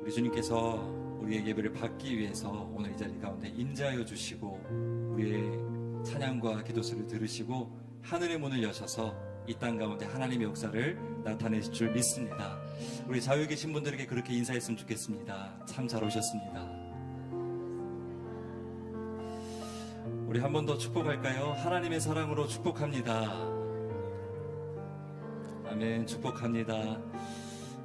우리 주님께서 우리의 예배를 받기 위해서 오늘 이 자리 가운데 임재하여 주시고 우리의 찬양과 기도소리를 들으시고 하늘의 문을 여셔서 이 땅 가운데 하나님의 역사를 나타내실 줄 믿습니다. 우리 자유에 계신 분들에게 그렇게 인사했으면 좋겠습니다. 참 잘 오셨습니다. 우리 한 번 더 축복할까요? 하나님의 사랑으로 축복합니다. 아멘. 축복합니다.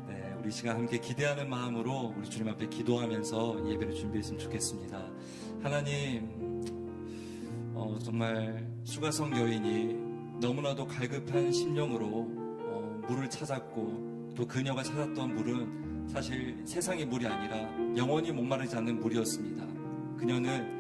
네, 우리 시간 함께 기대하는 마음으로 우리 주님 앞에 기도하면서 예배를 준비했으면 좋겠습니다. 하나님, 정말 수가성 여인이 너무나도 갈급한 심령으로 물을 찾았고, 또 그녀가 찾았던 물은 사실 세상의 물이 아니라 영원히 목마르지 않는 물이었습니다. 그녀는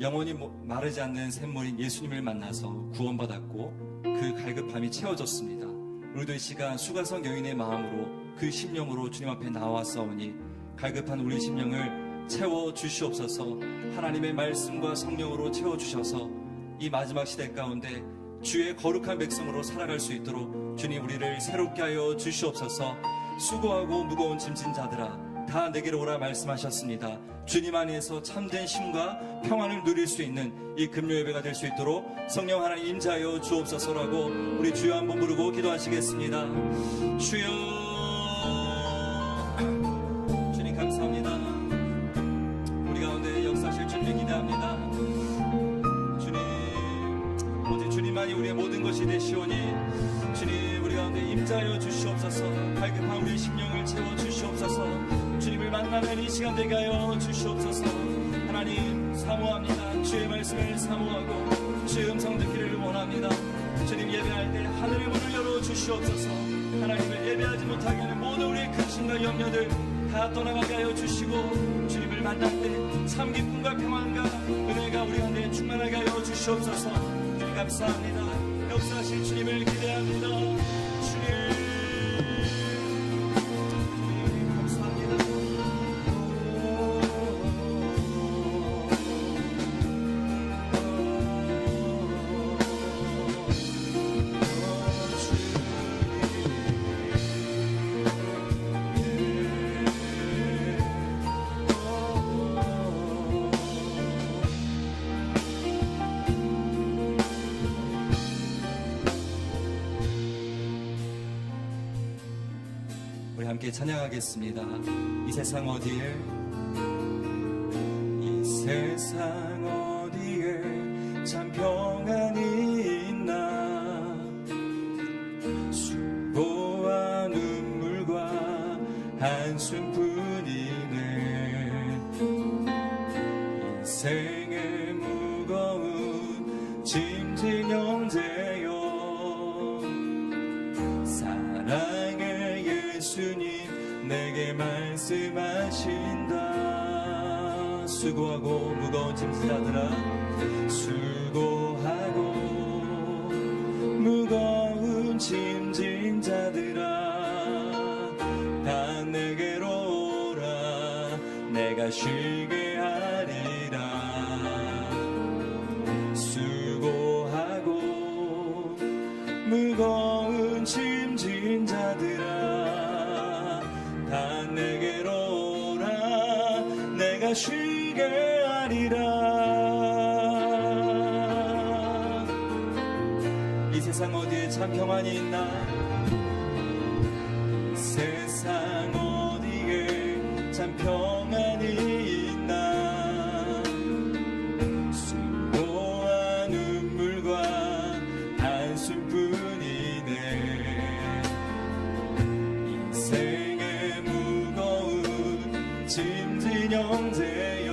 영원히 마르지 않는 샘물인 예수님을 만나서 구원받았고 그 갈급함이 채워졌습니다. 우리도 이 시간 수가성 여인의 마음으로 그 심령으로 주님 앞에 나왔사오니 갈급한 우리 심령을 채워주시옵소서. 하나님의 말씀과 성령으로 채워주셔서 이 마지막 시대 가운데 주의 거룩한 백성으로 살아갈 수 있도록 주님 우리를 새롭게 하여 주시옵소서. 수고하고 무거운 짐진 자들아 다 내게로 오라 말씀하셨습니다. 주님 안에서 참된 쉼과 평안을 누릴 수 있는 이 금요 예배가 될 수 있도록 성령 하나님 임재하여 주옵소서라고 우리 주여 한번 부르고 기도하시겠습니다. 주여, 주님 감사합니다. 우리 가운데 역사하실 주님 기대합니다. 주님, 오직 주님만이 우리의 모든 것이 되시오니 주님 우리 가운데 임재하여 주시옵소서. 갈급한 우리 심령을 채워주시옵소서. 주님을 만나는 이 시간 되게 하여 주시옵소서. 하나님 사모합니다. 주의 말씀을 사모하고 주의 음성 듣기를 원합니다. 주님 예배할 때 하늘의 문을 열어주시옵소서. 하나님을 예배하지 못하게 하는 모든 우리의 근심과 염려들 다 떠나가게 하여 주시고 주님을 만날 때 참 기쁨과 평안과 은혜가 우리 가운데 충만하게 하여 주시옵소서. 주님 감사합니다. 역사하실 주님을 기대합니다. 주님 함께 찬양하겠습니다. 이 세상 어디에 참 평안이 있나. 수고와 눈물과 한숨뿐이네. 인생의 무거운 짐진 형제여, 사랑의 예수님 내게 말씀하신다. 수고하고 무거운 짐진 자들아, 수고하고 무거운 짐진 자들아, 다 내게로 오라. 내가 쉬게 하리라. 수고하고 무거운 짐진 자들아, 다 내게로 오라. 내가 쉬게 하리라. 이 세상 어디에 참 평안이 있나. 세상 어디에 참 평안이 있나. 수고와 눈물과 한숨뿐이네. 인생의 무거운 짐진 형제여,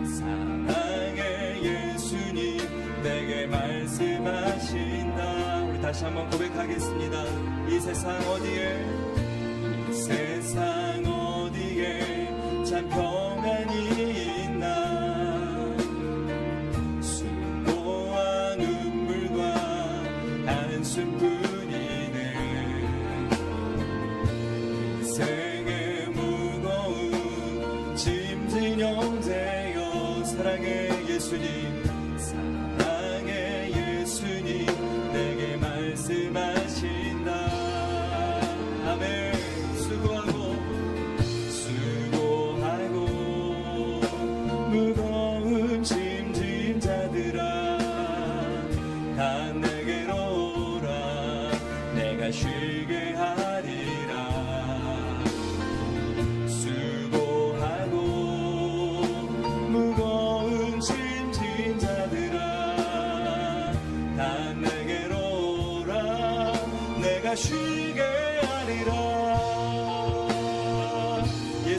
사랑의 예수님 내게 말씀하신다. 우리 다시 한번 고백하겠습니다. 이 세상 어디에, 이 세상 어디에 참 평안이 있나. 수고와 눈물과 한숨뿐이네. 인생의 무거운 짐진 형제여, 사랑의 예수님, 사랑의 예수님 내게 말씀하신다. 아멘. 수고하고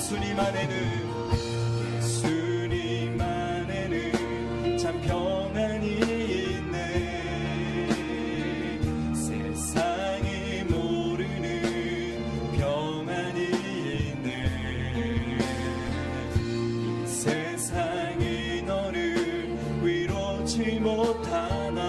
예수님 안에는 참 평안이 있네. 세상이 모르는 평안이 있네. 이 세상이 너를 위로치 못하나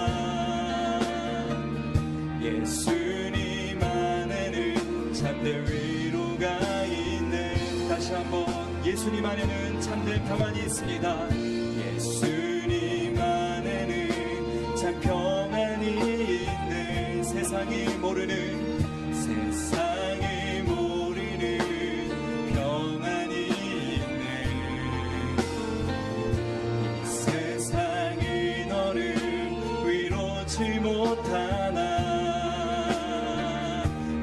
예수님 안에는 참된 위로가 있네. 다시 한번 예수님 안에는 참된 평안이 있습니다. 예수님 안에는 참 평안이 있네. 세상이 모르는 평안이 있네. 이 세상이 너를 위로치 못하나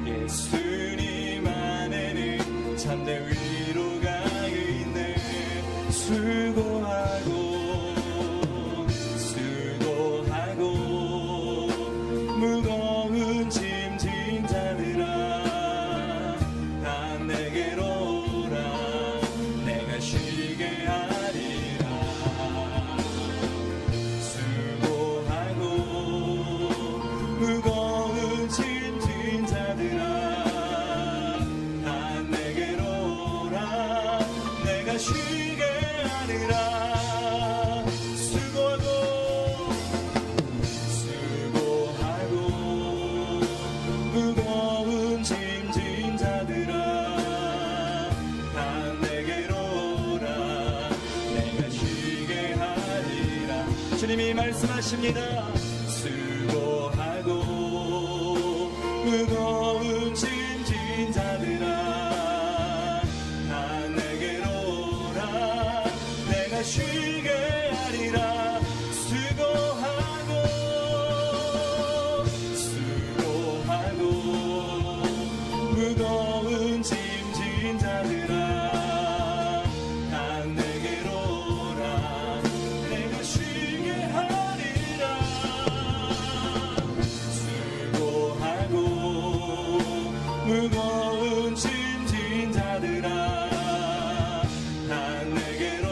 예수님 안에는 참된 위로가 있네. 수고하고 무거운 짐진 자들아 다 내게로 오라. 내가 쉬게 하리라. 수고하고 무거운 짐진 자들아 다 내게로 오라. 내가 쉬게 하리라. 무거운 짐진 자들아 다 내게로 오라. 내가 쉬게 하리라. 주님이 말씀하십니다. 수고하고 무거운 짐진 자들아 다 내게로 오라. 내가 쉬게 하리라. 무거운 짐진 자들아 다 내게로 오라. 내가 쉬게 하리라. 수고하고 무거운 짐진 자들아 다 내게로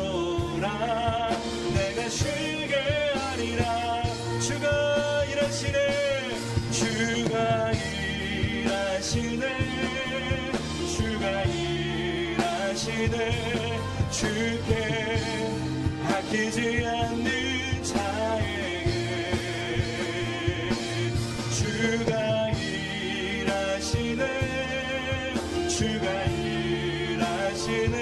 오라. 내가 쉬게 하리라. 주가 일하시네. 주가 일하시네. 주가 일하시네. 주께 아끼지 않는 자에게 주가 일하시네. 주가 일하시네.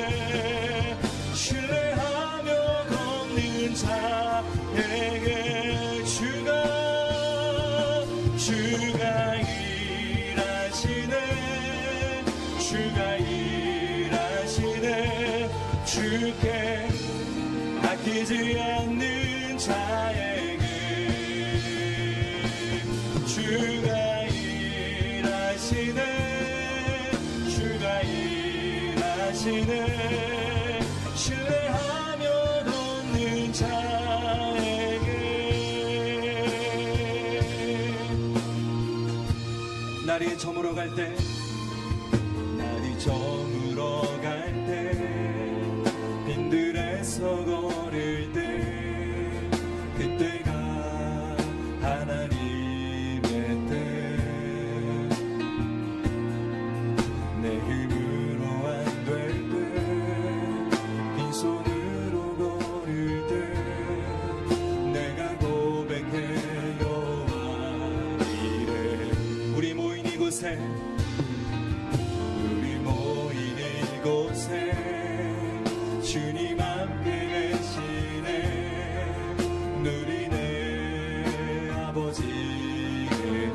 신뢰하며 걷는 자에게 주가 일하시네. 주가 일하시네. 주께 아끼지 않는 자에게 주가 일하시네. 주가 일하시네. 신뢰하며 걷는 자에게. 날이 저물어 갈 때 빈들에서 걸을 때 그때가 하나님의 때. 내 힘으로 안 될 때 빈손으로 걸을 때 내가 고백해 여호와 이래. 우리 모인 이곳에 주님 함께 계시네. 누리네 아버지네.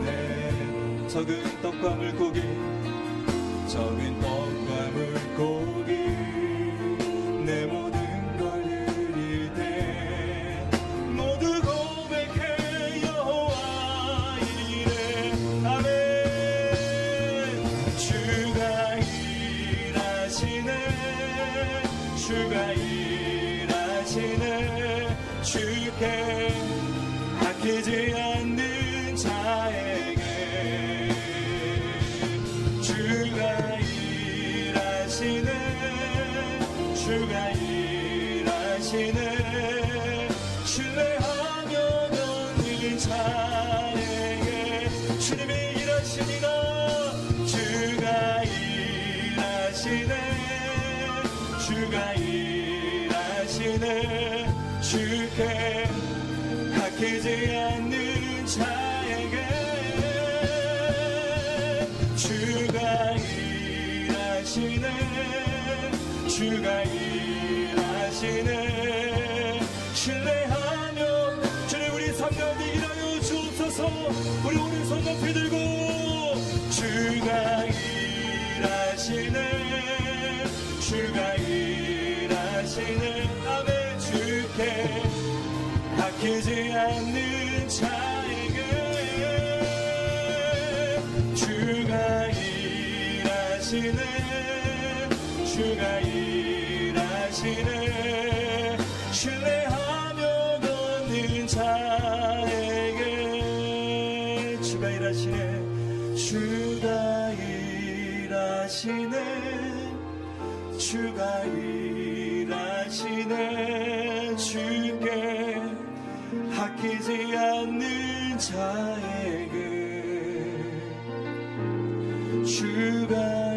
적은 떡과 물고기 내 모든 걸 드릴 때 모두 고백해 여호와 이래. 아멘. 주가 일하시네. 주가 일하시네. 주께 아끼지 않는 자에게 주가 일하시네. 주가 일하시네 신뢰하며 걷는 자에게 주님이 일하시니라 주가 일하시네 주가 일하시네 주께 아끼지 않는 자에게 주가 일하시네 주가 일하시네 신뢰하며 주님 우리 삶 가운데 일하여 주옵소서 우리 오른손 높이 들고 주가 일하시네 주가 일하시네 아멘 주께 아끼지 않는 자에게 주가 일하시네 주가 일하시네 신뢰하며 걷는 자에게 주가 일하시네 주가 일하시네 주가 일하시네 주께 아끼지 않는 자에게 주가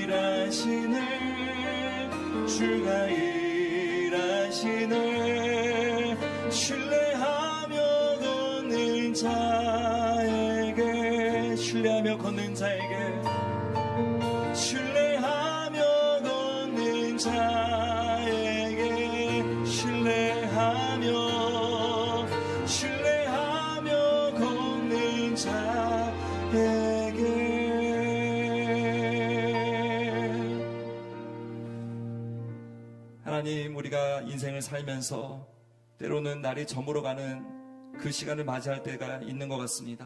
일하시네 주가 일하시네 신뢰하며 걷는 자에게 신뢰하며 걷는 자에게 신뢰하며 걷는 자에게 신뢰하며 걷는 자에게 하나님 우리가 인생을 살면서 때로는 날이 저물어가는 그 시간을 맞이할 때가 있는 것 같습니다.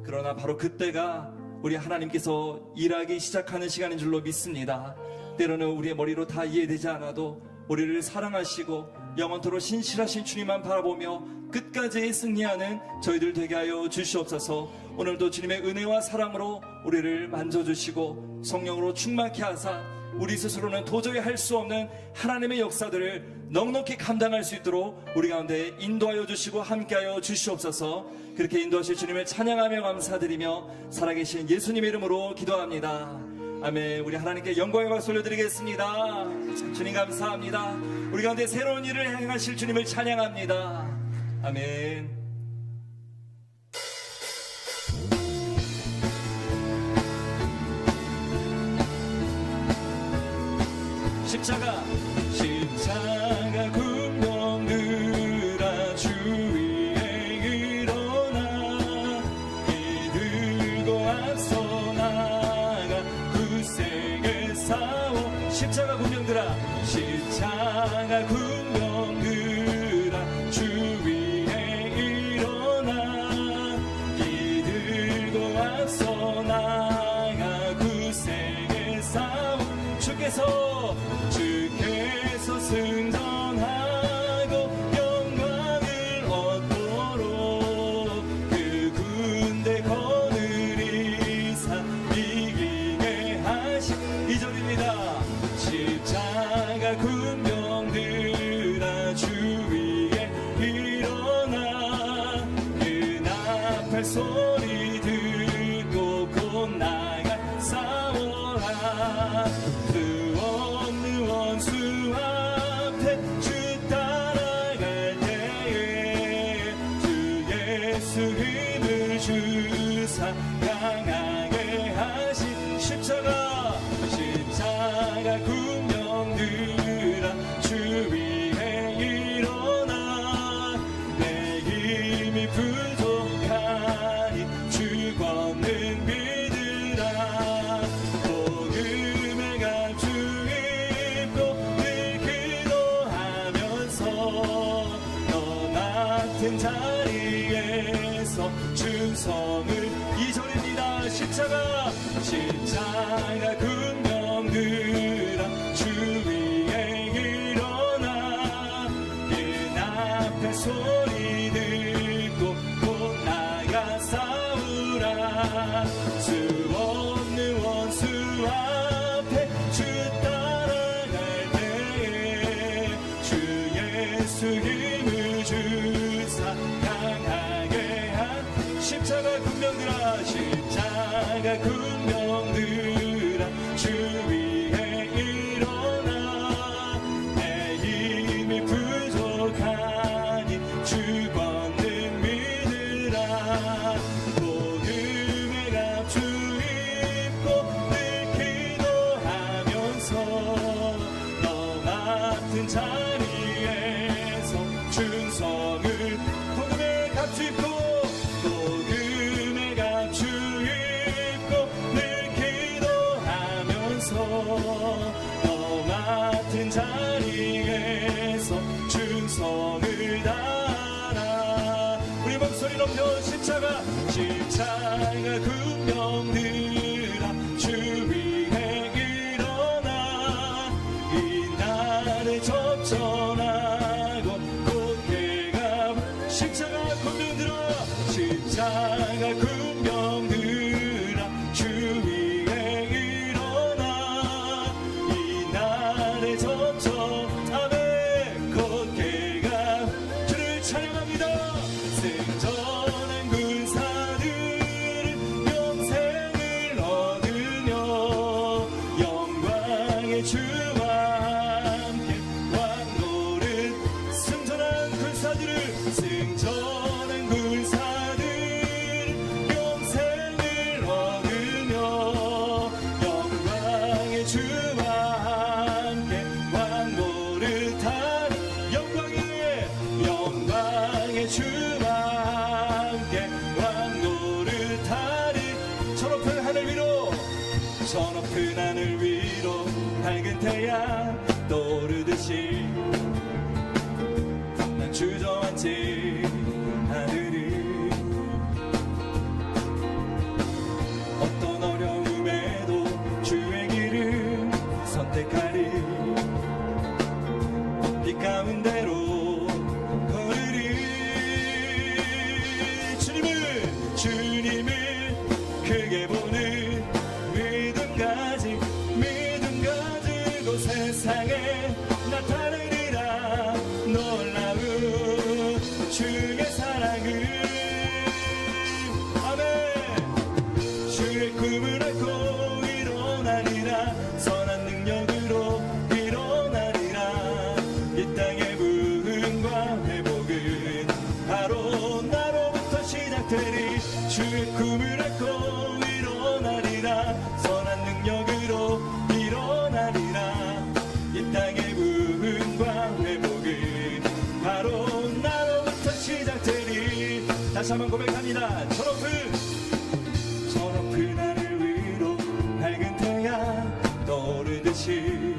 그러나 바로 그때가 우리 하나님께서 일하기 시작하는 시간인 줄로 믿습니다. 때로는 우리의 머리로 다 이해되지 않아도 우리를 사랑하시고 영원토록 신실하신 주님만 바라보며 끝까지 승리하는 저희들 되게 하여 주시옵소서. 오늘도 주님의 은혜와 사랑으로 우리를 만져주시고 성령으로 충만케 하사 우리 스스로는 도저히 할 수 없는 하나님의 역사들을 넉넉히 감당할 수 있도록 우리 가운데 인도하여 주시고 함께하여 주시옵소서. 그렇게 인도하실 주님을 찬양하며 감사드리며 살아계신 예수님의 이름으로 기도합니다. 아멘. 우리 하나님께 영광의 박수 올려드리겠습니다. 주님 감사합니다. 우리 가운데 새로운 일을 행하실 주님을 찬양합니다. 아멘. 십자가 군병들아 주 위에 일어나 이들고 앞서 나가 굳세게 싸워 십자가 군병들아 주 위에 일어나 이들고 앞서 나가 굳세게 싸워 주께서 승전하고 영광을 얻도록 그 군대 거느리사 이기게 하신 2절입니다. 십자가 군병들아 주 위에 일어나 그 나팔 소리 듣고 곧 나가 싸워라. 그 없는 원수 앞에 주 따라갈 때에 주 예수 힘을 주사 강하게 하신 십자가 군병들아 주 위에 일어나 내 힘이 부족하니 주 걷는 비들아 복음의 감추 입고 늘 기도하면서 너 같은 자리에서 충성을 2절입니다. 십자가 군병들아 주 위에 일어나 그 나팔 소리 듣고 곧 나가 싸우라. 수 없는 원수 앞에 주 따라갈 때 십자가 군병들아 주 위에 일어나 이 날에 접전하고 곧게 가 십자가 군병들아 십자가 군병들아 주 위에 일어나 이 날에 접전하며 곧게 가 주를 찬양합니다. 승전한 군사들은 영생을 얻으며 영광의 주와 함께 왕노릇 승전한 군사들은 영생을 얻으며 영광의 주와 함께 왕노릇하니 영광의 주와 함께 왕노릇하니 저 높은 하늘 위로 밝은 태양 떠오르듯이 난 주저앉지 않으리. 어떤 어려움에도 주의 길을 선택하리. 빛 가운데로 걸으리. 주님을 크게 보는 믿음 가지고 세상에 나타내리라 놀라운 주의 사랑을. 아멘. 주의 꿈을 안고 일어나리라. 선한 능력으로 일어나리라. 이 땅의 부흥과 회복은 바로 나로부터 시작되리. 주의 꿈을 안고 일어나리라. 선한 능력으로 일어나리라. 이 땅의 부흥과 회복은 바로 나로부터 시작되리. 다시 한번 고백합니다. 저 높은 하늘 위로 밝은 태양 떠오르듯이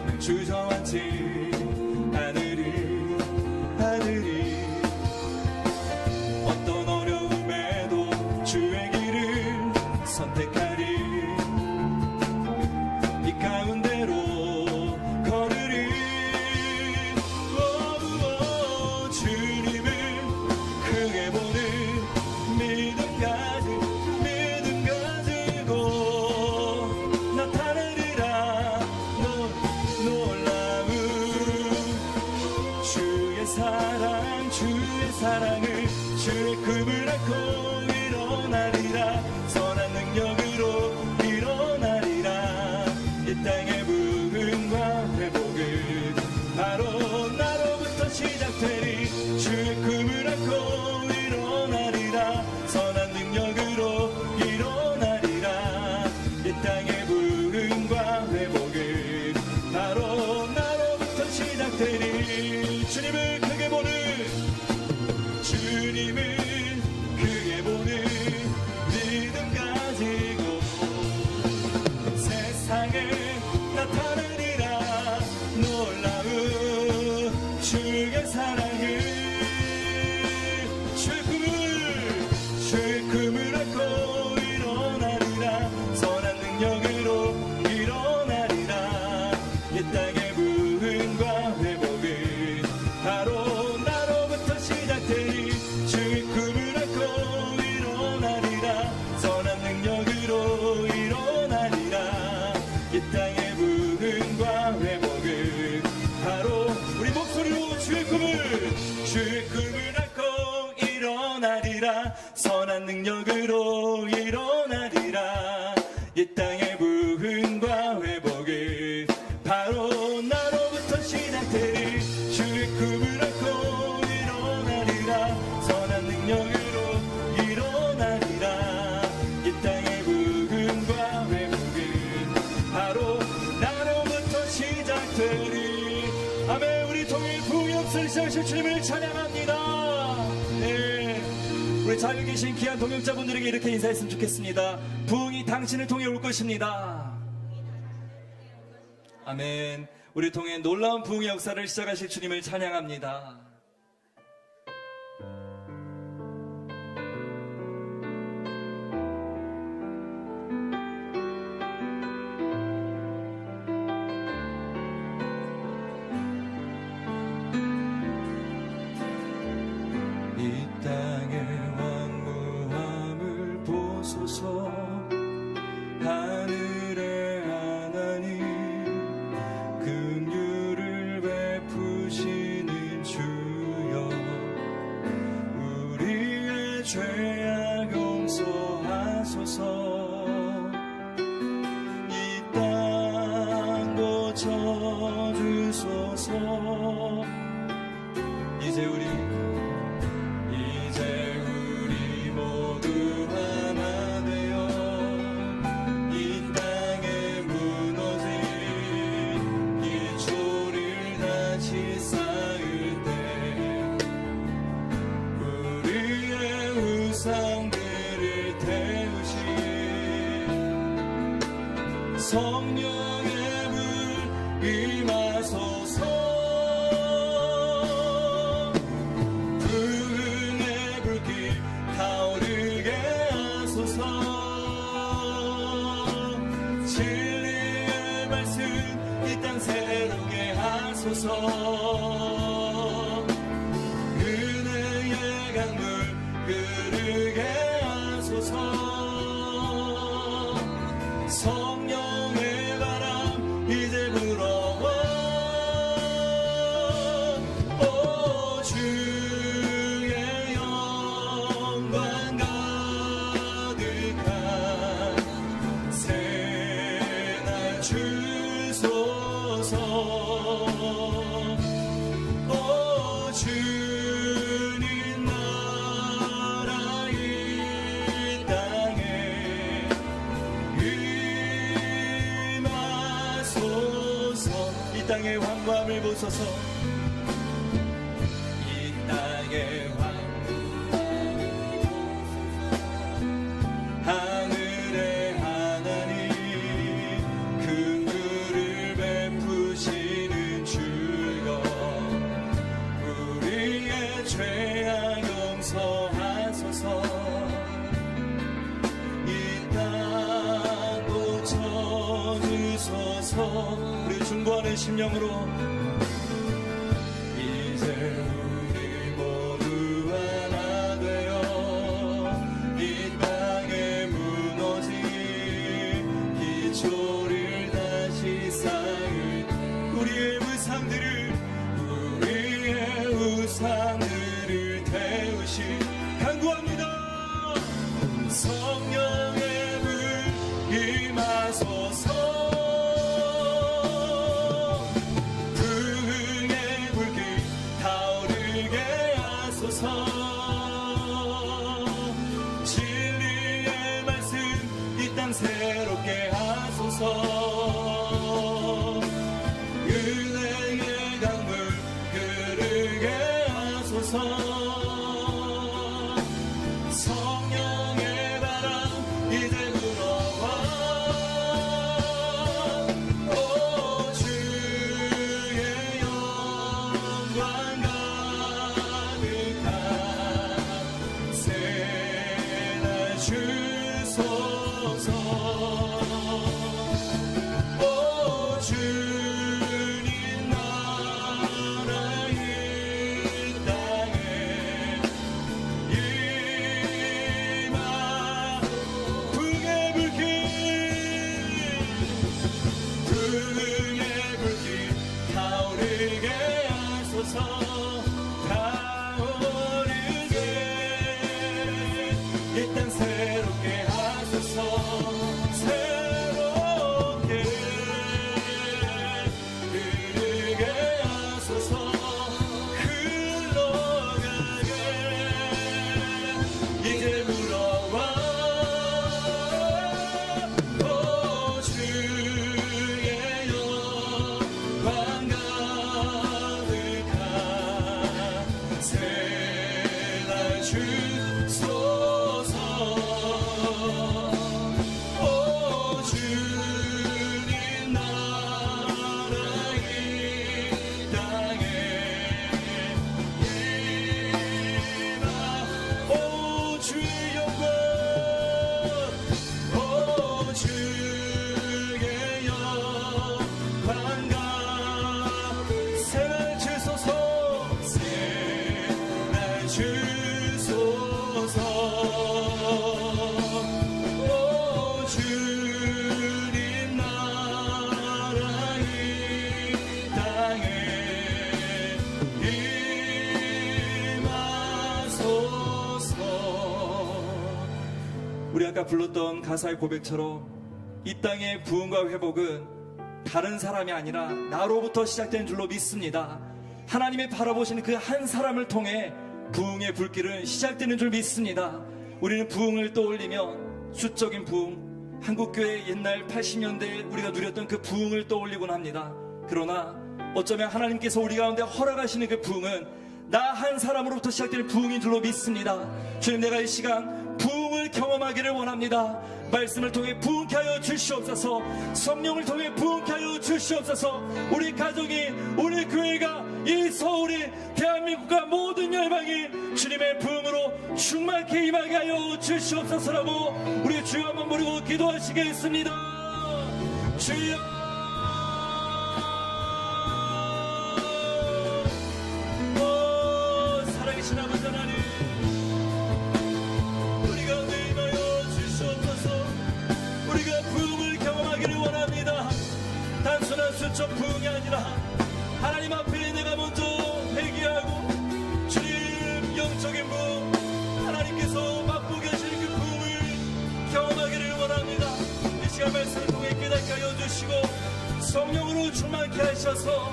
난 주저앉지 않으리. 어떤 어려움에도 주의 길을 선택하리. 이 가운데로 걸으리. 주님을 크게 보는 믿음 가지고 나타내리라. 놀라운 주의 사랑을. 주의 꿈을 안고 일어나리라. 선한 능력으로 일어나리라. 이 땅의 부흥과 회복은 바로 나로부터 시작되리. 주의 꿈을 안고 일어나리라. 선한 능력으로 일어나리라. 이 땅의 부흥과 회복은 바로 나로부터 시작되리. 주님을 크게 보는 믿음 가지고 세상에 나타내리라. 놀라운 주의 사랑을. 주의 꿈을 안고 일어나리라. 선한 능력으로 일어나리라. 이 땅의 부흥과 회복은 바로 나로부터 시작되리. 주의 꿈을 안고 일어나리라. 선한 능력으로 일어나리라. 이 땅의 부흥과 회복은 바로 우리 목소리로 주의 꿈을 안고 일어나리라. 선한 능력으로 일어나리라. 이 땅의 부흥과 회복은 바로 나로부터 시작되리. 주의 꿈을 안고 일어나리라. 선한 능력으로 일어나리라. 이 땅의 부흥과 회복은 바로 나로부터 시작되리. 아멘. 우리 통일 부흥의 역사를 시작하실 주님을 찬양합니다. 네, 우리 자유 계신 귀한 동역자분들에게 이렇게 인사했으면 좋겠습니다. 부흥이 당신을 통해 올 것입니다. 아멘. 우리 통해 놀라운 부흥의 역사를 시작하실 주님을 찬양합니다. 성령의 불 임하소서. 부흥의 불길 타오르게 하소서. 진리의 말씀 이 땅 새롭게 하소서. 은혜의 강물 흐르게 하소서. 성령의 바람 이제 불어와. 오 주의 영광 가득한 새날 주소서. 오 주님 나라 이 땅에 임하소서. 이 땅의 황감을 보소서. 이 땅의 하늘의 하나님 큰 불을 베푸시는 주여 우리의 죄악 용서하소서. 이 땅 고쳐주소서. 우리 중보하는 심령으로 이제 우리 모두 하나 되어 이 땅에 무너진 기초를 다시 쌓을 우리의 우상들을 태우시 간구합니다. 성령의 불 임하소서. 부흥의 불길 타오르게 하소서. 진리의 말씀 이 땅 새롭게 하소서. 은혜의 강물 흐르게 하소서. 성령의 바람 이제 불어와. 오 주의 영광 가득한 새날 주소서. 오 주님 나라 이 땅에 임하. 부흥의 불길 타오르게 하소서. 타오르게 이 땅 새롭게 하소서. 새롭게 흐르게 하소서. 흘러가게 이제 불어와. 오 주의 영광 가득한 새날 주소서. 오 주님 나라 이 땅에 임하. 오 주의 영광. 오 주의 영광 새날 주소서. 새날 주소서. 오 주님 나라 이 땅에 임하소서. 우리 아까 불렀던 가사의 고백처럼 이 땅의 부흥과 회복은 다른 사람이 아니라 나로부터 시작된 줄로 믿습니다. 하나님이 바라보시는 그 한 사람을 통해 부흥의 불길은 시작되는 줄 믿습니다. 우리는 부흥을 떠올리면 수적인 부흥, 한국교회 옛날 80년대에 우리가 누렸던 그 부흥을 떠올리곤 합니다. 그러나 어쩌면 하나님께서 우리 가운데 허락하시는 그 부흥은 나 한 사람으로부터 시작될 부흥인 줄로 믿습니다. 주님, 내가 이 시간 부흥을 경험하기를 원합니다. 말씀을 통해 부흥케 하여 주시옵소서. 성령을 통해 부흥케 하여 주시옵소서. 우리 가정이, 우리 교회가, 이 서울이, 대한민국과 모든 열방이 주님의 부흥으로 충만케 임하게 하여 주시옵소서라고 우리 주여 한번 부르고 기도하시겠습니다. 주여. 살아계신 아버지 하나님, 우리 가운데 임하여 주시옵소서. 우리가 부흥을 경험하기를 원합니다. 단순한 수적 부흥이 아니라 하나님 앞에 내가 먼저 회개하고 주님 영적인 부흥, 하나님께서 맛보게 하실 그 부흥을 경험하기를 원합니다. 이 시간 말씀을 통해 깨닫게 하여 주시고 성령으로 충만케 하셔서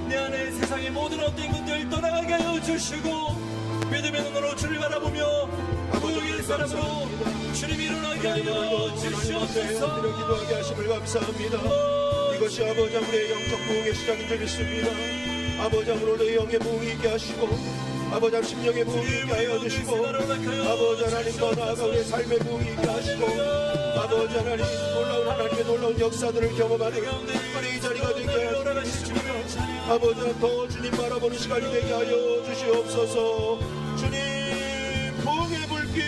내 안에 세상의 모든 헛된 것들 떠나가게 하여 주시고 믿음의 눈으로 주를 바라보며 부흥의 사람으로 주님 일어나게 하여 주시옵소서. 기도하게 하심을 감사합니다. 이것이 아버지 우리의 영적 부흥의 시작인 줄 믿습니다. 아버지 오늘도 영의 부흥이 있게 하시고 아버지 심령의 부흥이 있게 하여 주시고 아버지 하나님 더 나아가 우리의 삶의 부흥이 있게 하시고 아버지 하나님 놀라운 하나님의 놀라운 역사들을 경험하는 우리 이 자리가 되게 하여 주시옵소서. 아버지 더 주님 바라보는 시간이 되게 하여 주시옵소서. 주님 부흥의 불길,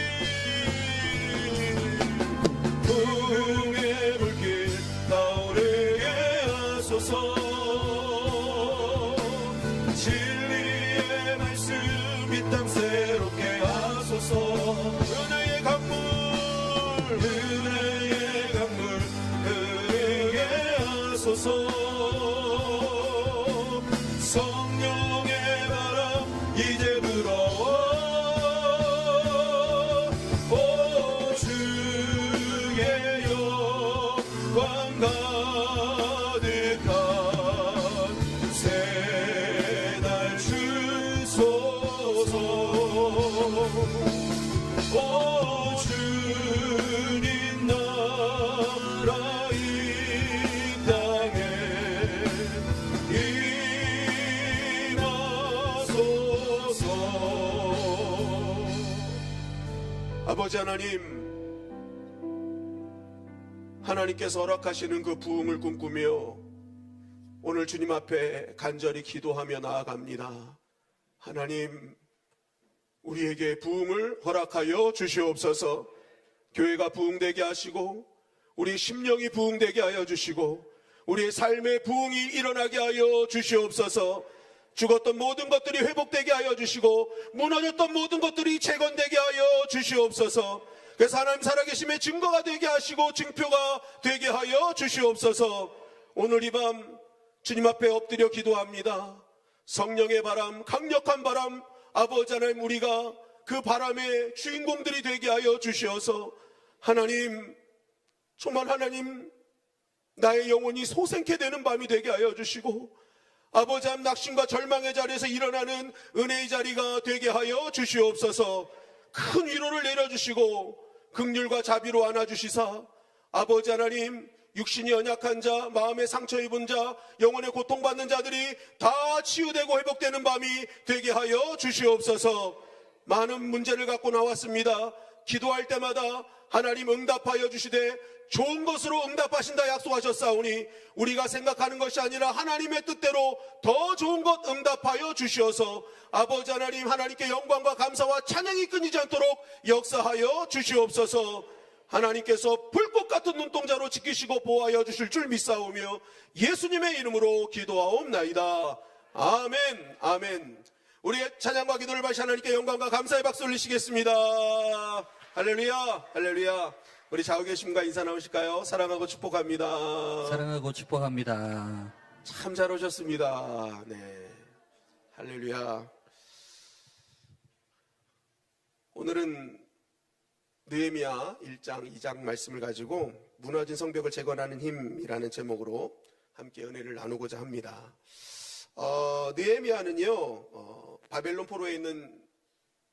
부흥의 불길 나오게 하소서. 진리의 말씀 이 땅 새롭게 하소서. 은혜의 강물, 은혜의 강물 흐르게 하소서. 성령의 바람 이제 불어와 오 주의 영광 가득한 새날 주소서. 오 주님 나라 이 땅에 아버지 하나님, 하나님께서 허락하시는 그 부흥을 꿈꾸며 오늘 주님 앞에 간절히 기도하며 나아갑니다. 하나님, 우리에게 부흥을 허락하여 주시옵소서. 교회가 부흥되게 하시고 우리 심령이 부흥되게 하여 주시고 우리의 삶의 부흥이 일어나게 하여 주시옵소서. 죽었던 모든 것들이 회복되게 하여 주시고 무너졌던 모든 것들이 재건되게 하여 주시옵소서. 그래서 하나님 살아계심의 증거가 되게 하시고 증표가 되게 하여 주시옵소서. 오늘 이 밤 주님 앞에 엎드려 기도합니다. 성령의 바람, 강력한 바람, 아버지 하나님 우리가 그 바람의 주인공들이 되게 하여 주시어서 하나님, 정말 하나님 나의 영혼이 소생케 되는 밤이 되게 하여 주시고 아버지 하나님 낙심과 절망의 자리에서 일어나는 은혜의 자리가 되게 하여 주시옵소서. 큰 위로를 내려주시고 긍휼과 자비로 안아주시사 아버지 하나님 육신이 연약한 자, 마음의 상처 입은 자, 영혼의 고통받는 자들이 다 치유되고 회복되는 밤이 되게 하여 주시옵소서. 많은 문제를 갖고 나왔습니다. 기도할 때마다 하나님 응답하여 주시되 좋은 것으로 응답하신다 약속하셨사오니 우리가 생각하는 것이 아니라 하나님의 뜻대로 더 좋은 것 응답하여 주시어서 아버지 하나님, 하나님께 영광과 감사와 찬양이 끊이지 않도록 역사하여 주시옵소서. 하나님께서 불꽃 같은 눈동자로 지키시고 보호하여 주실 줄 믿사오며 예수님의 이름으로 기도하옵나이다. 아멘, 아멘. 우리의 찬양과 기도를 마시 하나님께 영광과 감사의 박수 올리시겠습니다. 할렐루야, 할렐루야. 우리 좌우 계심과 인사 나오실까요? 사랑하고 축복합니다. 사랑하고 축복합니다. 참 잘 오셨습니다. 네, 할렐루야. 오늘은 느헤미야 1장, 2장 말씀을 가지고 무너진 성벽을 재건하는 힘이라는 제목으로 함께 은혜를 나누고자 합니다. 느헤미야는요, 바벨론 포로에 있는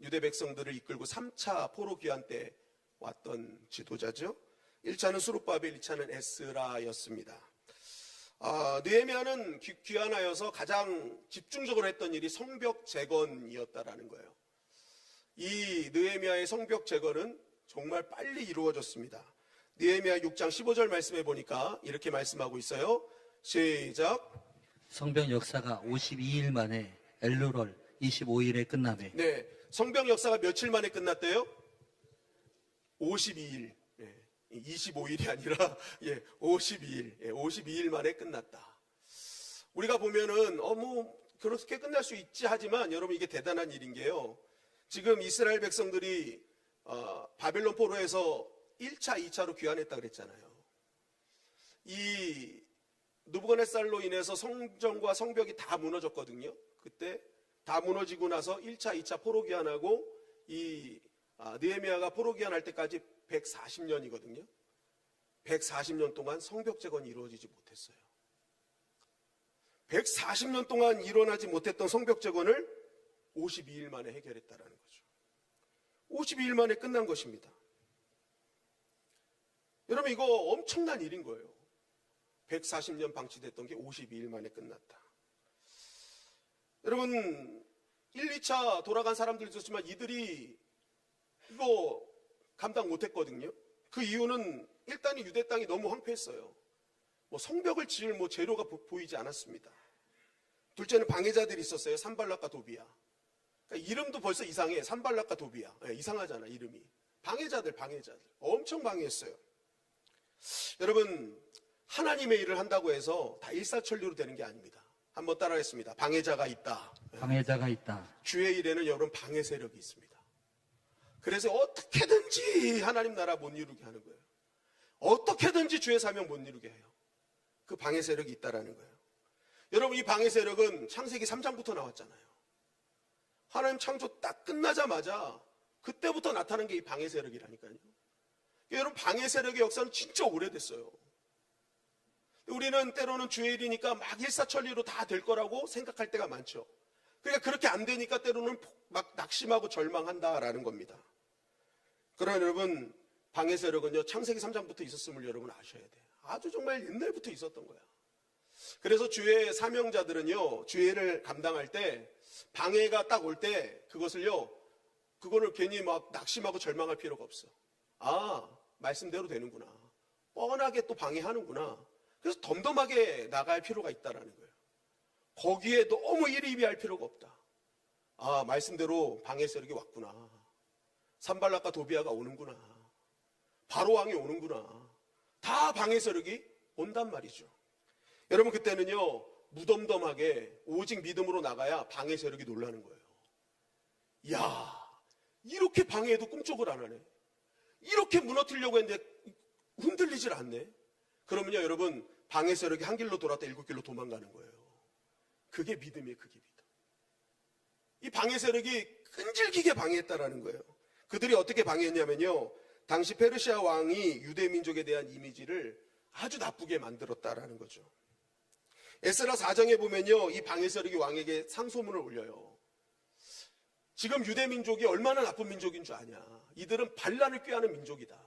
유대 백성들을 이끌고 3차 포로 귀환 때 왔던 지도자죠. 1차는 수룹바벨, 2차는 에스라였습니다. 느헤미야는 귀환하여서 가장 집중적으로 했던 일이 성벽 재건이었다라는 거예요. 이 느헤미야의 성벽 재건은 정말 빨리 이루어졌습니다. 느헤미야 6장 15절 말씀해 보니까 이렇게 말씀하고 있어요. 시작. 성벽 역사가 52일 만에 엘루럴 25일에 끝나매. 네, 성벽 역사가 며칠 만에 끝났대요? 52일. 25일이 아니라 52일. 52일 만에 끝났다. 우리가 보면은 그렇게 끝날 수 있지 하지만 여러분 이게 대단한 일인 게요. 지금 이스라엘 백성들이 바벨론 포로에서 1차, 2차로 귀환했다 그랬잖아요. 이 느부갓네살로 인해서 성전과 성벽이 다 무너졌거든요. 그때 다 무너지고 나서 1차, 2차 포로 귀환하고 이 느헤미야가 포로 귀환할 때까지 140년이거든요. 140년 동안 성벽 재건이 이루어지지 못했어요. 140년 동안 일어나지 못했던 성벽 재건을 52일 만에 해결했다라는 거죠. 52일 만에 끝난 것입니다. 여러분 이거 엄청난 일인 거예요. 140년 방치됐던 게 52일 만에 끝났다. 여러분 1, 2차 돌아간 사람들 있었지만 이들이 이거 감당 못했거든요. 그 이유는 일단 유대 땅이 너무 황폐했어요. 성벽을 지을 재료가 보이지 않았습니다. 둘째는 방해자들이 있었어요. 산발락과 도비야. 그러니까 이름도 벌써 이상해. 산발락과 도비야. 이상하잖아 이름이. 방해자들 엄청 방해했어요. 여러분 하나님의 일을 한다고 해서 다 일사천리로 되는 게 아닙니다. 한번 따라하겠습니다. 방해자가 있다. 방해자가 있다. 주의 일에는 여러분 방해 세력이 있습니다. 그래서 어떻게든지 하나님 나라 못 이루게 하는 거예요. 어떻게든지 주의 사명 못 이루게 해요. 그 방해 세력이 있다라는 거예요. 여러분 이 방해 세력은 창세기 3장부터 나왔잖아요. 하나님 창조 딱 끝나자마자 그때부터 나타난 게 이 방해 세력이라니까요. 여러분 방해 세력의 역사는 진짜 오래됐어요. 우리는 때로는 주의 일이니까 막 일사천리로 다 될 거라고 생각할 때가 많죠. 그러니까 그렇게 안 되니까 때로는 막 낙심하고 절망한다라는 겁니다. 그러나 여러분 방해 세력은요 창세기 3장부터 있었음을 여러분 아셔야 돼요. 아주 정말 옛날부터 있었던 거야. 그래서 주의 사명자들은요 주의 일을 감당할 때 방해가 딱 올 때 그거를 괜히 막 낙심하고 절망할 필요가 없어. 말씀대로 되는구나. 뻔하게 또 방해하는구나. 그래서 덤덤하게 나갈 필요가 있다라는 거예요. 거기에 너무 일희비할 필요가 없다. 말씀대로 방해 세력이 왔구나. 산발락과 도비아가 오는구나. 바로 왕이 오는구나. 다 방해 세력이 온단 말이죠. 여러분 그때는요 무덤덤하게 오직 믿음으로 나가야 방해 세력이 놀라는 거예요. 야, 이렇게 방해해도 꿈쩍을 안 하네. 이렇게 무너뜨리려고 했는데 흔들리질 않네. 그러면요 여러분 방해 세력이 한 길로 돌았다 7길로 도망가는 거예요. 그게 믿음이에요. 그게 믿음. 이 방해 세력이 끈질기게 방해했다라는 거예요. 그들이 어떻게 방해했냐면요 당시 페르시아 왕이 유대 민족에 대한 이미지를 아주 나쁘게 만들었다라는 거죠. 에스라 4장에 보면요 이 방해 세력이 왕에게 상소문을 올려요. 지금 유대 민족이 얼마나 나쁜 민족인 줄 아냐. 이들은 반란을 꾀하는 민족이다.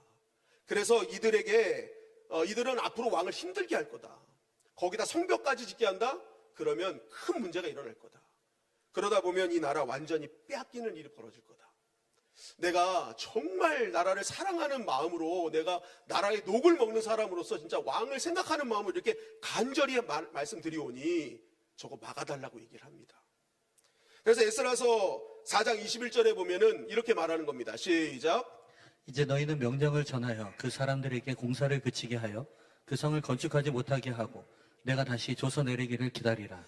그래서 이들은 앞으로 왕을 힘들게 할 거다. 거기다 성벽까지 짓게 한다? 그러면 큰 문제가 일어날 거다. 그러다 보면 이 나라 완전히 빼앗기는 일이 벌어질 거다. 내가 정말 나라를 사랑하는 마음으로 내가 나라의 녹을 먹는 사람으로서 진짜 왕을 생각하는 마음으로 이렇게 간절히 말씀드리오니 저거 막아달라고 얘기를 합니다. 그래서 에스라서 4장 21절에 보면은 이렇게 말하는 겁니다. 시작. 이제 너희는 명령을 전하여 그 사람들에게 공사를 그치게 하여 그 성을 건축하지 못하게 하고 내가 다시 조서 내리기를 기다리라.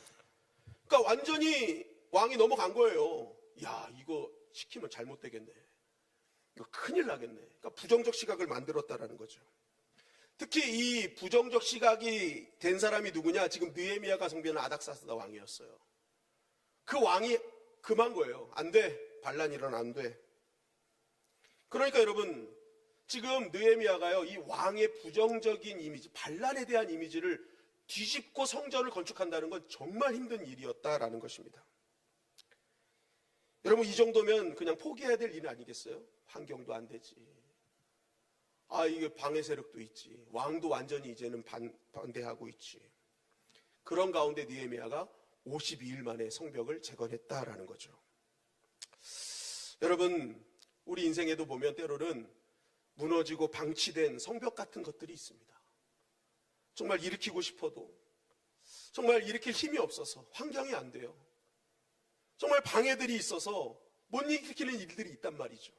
그러니까 완전히 왕이 넘어간 거예요. 야, 이거 시키면 잘못되겠네. 이거 큰일 나겠네. 그러니까 부정적 시각을 만들었다라는 거죠. 특히 이 부정적 시각이 된 사람이 누구냐? 지금 느헤미야가 성비하는 아닥사스다 왕이었어요. 그 왕이 금한 거예요. 안 돼. 반란 일어나 안 돼. 그러니까 여러분 지금 느헤미야가요 이 왕의 부정적인 이미지, 반란에 대한 이미지를 뒤집고 성전을 건축한다는 건 정말 힘든 일이었다라는 것입니다. 여러분 이 정도면 그냥 포기해야 될 일 아니겠어요? 환경도 안 되지. 이게 방해 세력도 있지. 왕도 완전히 이제는 반대하고 있지. 그런 가운데 느헤미야가 52일 만에 성벽을 재건했다라는 거죠. 여러분 우리 인생에도 보면 때로는 무너지고 방치된 성벽 같은 것들이 있습니다. 정말 일으키고 싶어도 정말 일으킬 힘이 없어서 환경이 안 돼요. 정말 방해들이 있어서 못 일으키는 일들이 있단 말이죠.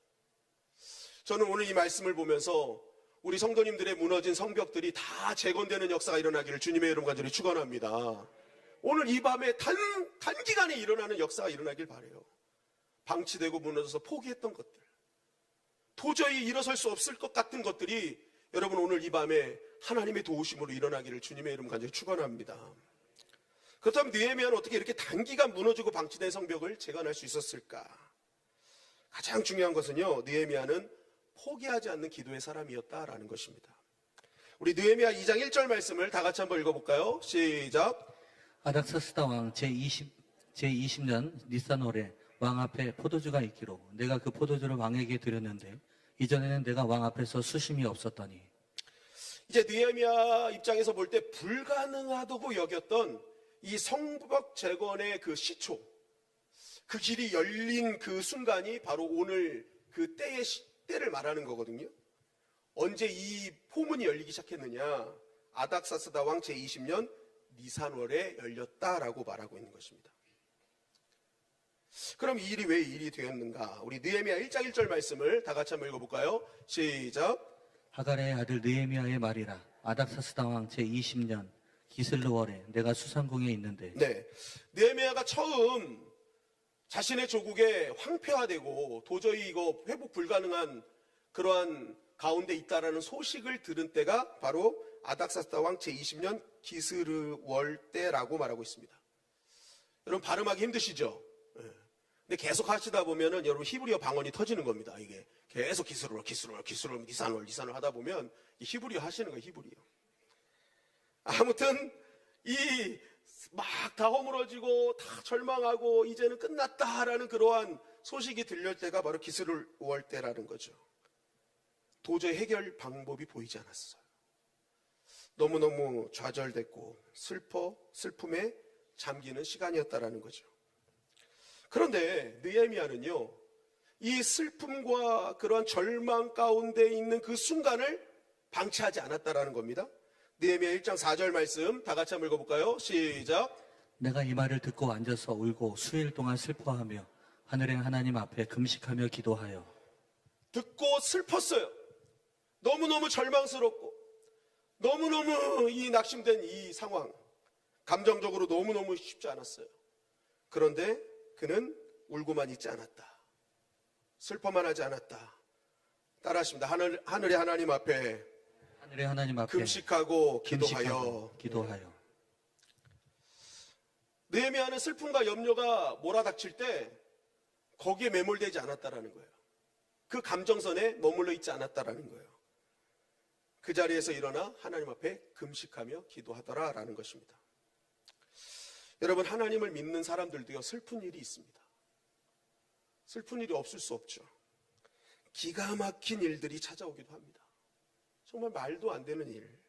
저는 오늘 이 말씀을 보면서 우리 성도님들의 무너진 성벽들이 다 재건되는 역사가 일어나기를 주님의 이름 간절히 축원합니다. 오늘 이 밤에 단기간에 일어나는 역사가 일어나길 바라요. 방치되고 무너져서 포기했던 것들, 도저히 일어설 수 없을 것 같은 것들이 여러분 오늘 이 밤에 하나님의 도우심으로 일어나기를 주님의 이름 간절히 축원합니다. 그렇다면 느헤미야는 어떻게 이렇게 단기간 무너지고 방치된 성벽을 재건할 수 있었을까? 가장 중요한 것은요, 느헤미야는 포기하지 않는 기도의 사람이었다라는 것입니다. 우리 느헤미야 2장 1절 말씀을 다 같이 한번 읽어볼까요? 시작. 아닥사스다 왕 제20년 니산월에 왕 앞에 포도주가 있기로 내가 그 포도주를 왕에게 드렸는데 이전에는 내가 왕 앞에서 수심이 없었더니. 이제 느헤미야 입장에서 볼 때 불가능하다고 여겼던 이 성벽 재건의 그 시초, 그 길이 열린 그 순간이 바로 오늘 그 때를 말하는 거거든요. 언제 이 포문이 열리기 시작했느냐? 아닥사스다 왕 제20년 니산월에 열렸다라고 말하고 있는 것입니다. 그럼 이 일이 왜 일이 되었는가? 우리 느헤미야 1장 1절 말씀을 다 같이 한번 읽어볼까요? 시작. 하갈의 아들 느헤미야의 말이라. 아닥사스다 왕 제20년 기슬르월에 내가 수상궁에 있는데. 네, 느헤미야가 처음 자신의 조국에 황폐화되고 도저히 이거 회복 불가능한 그러한 가운데 있다라는 소식을 들은 때가 바로 아닥사스다 왕 제20년 기스르월 때라고 말하고 있습니다. 여러분 발음하기 힘드시죠? 네. 근데 계속 하시다 보면은 여러분 히브리어 방언이 터지는 겁니다. 이게 계속 기스르월 니산월 하다 보면 히브리어 하시는 거예요. 히브리어. 아무튼 이 막 다 허물어지고 다 절망하고 이제는 끝났다라는 그러한 소식이 들릴 때가 바로 기스르월 때라는 거죠. 도저히 해결 방법이 보이지 않았어요. 너무너무 좌절됐고 슬픔에 잠기는 시간이었다라는 거죠. 그런데 느헤미야는요, 이 슬픔과 그러한 절망 가운데 있는 그 순간을 방치하지 않았다라는 겁니다. 느헤미야 1장 4절 말씀 다 같이 한번 읽어볼까요? 시작. 내가 이 말을 듣고 앉아서 울고 수일 동안 슬퍼하며 하늘의 하나님 앞에 금식하며 기도하여. 듣고 슬펐어요. 너무너무 절망스럽고 너무너무 이 낙심된 이 상황, 감정적으로 너무너무 쉽지 않았어요. 그런데 그는 울고만 있지 않았다. 슬퍼만 하지 않았다. 따라하십니다. 하늘의 하나님 앞에 하늘의 하나님 앞에 금식하고 금식하고 기도하여. 기도하여. 느헤미야는 슬픔과 염려가 몰아닥칠 때 거기에 매몰되지 않았다라는 거예요. 그 감정선에 머물러 있지 않았다라는 거예요. 그 자리에서 일어나 하나님 앞에 금식하며 기도하더라라는 것입니다. 여러분, 하나님을 믿는 사람들도요, 슬픈 일이 있습니다. 슬픈 일이 없을 수 없죠. 기가 막힌 일들이 찾아오기도 합니다. 정말 말도 안 되는 일.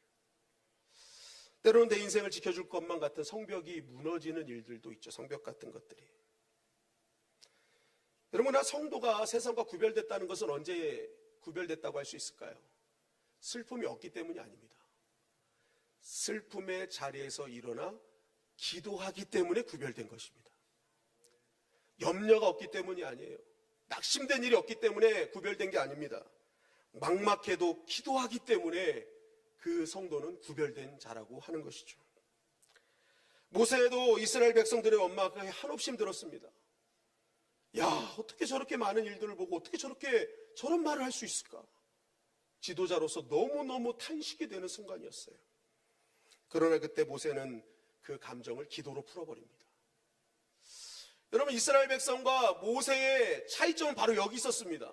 때로는 내 인생을 지켜줄 것만 같은 성벽이 무너지는 일들도 있죠. 성벽 같은 것들이. 여러분, 성도가 세상과 구별됐다는 것은 언제 구별됐다고 할 수 있을까요? 슬픔이 없기 때문이 아닙니다. 슬픔의 자리에서 일어나 기도하기 때문에 구별된 것입니다. 염려가 없기 때문이 아니에요. 낙심된 일이 없기 때문에 구별된 게 아닙니다. 막막해도 기도하기 때문에 그 성도는 구별된 자라고 하는 것이죠. 모세도 이스라엘 백성들의 원망에 한없이 힘들었습니다. 야, 어떻게 저렇게 많은 일들을 보고 어떻게 저런 말을 할 수 있을까? 지도자로서 너무너무 탄식이 되는 순간이었어요. 그러나 그때 모세는 그 감정을 기도로 풀어버립니다. 여러분, 이스라엘 백성과 모세의 차이점은 바로 여기 있었습니다.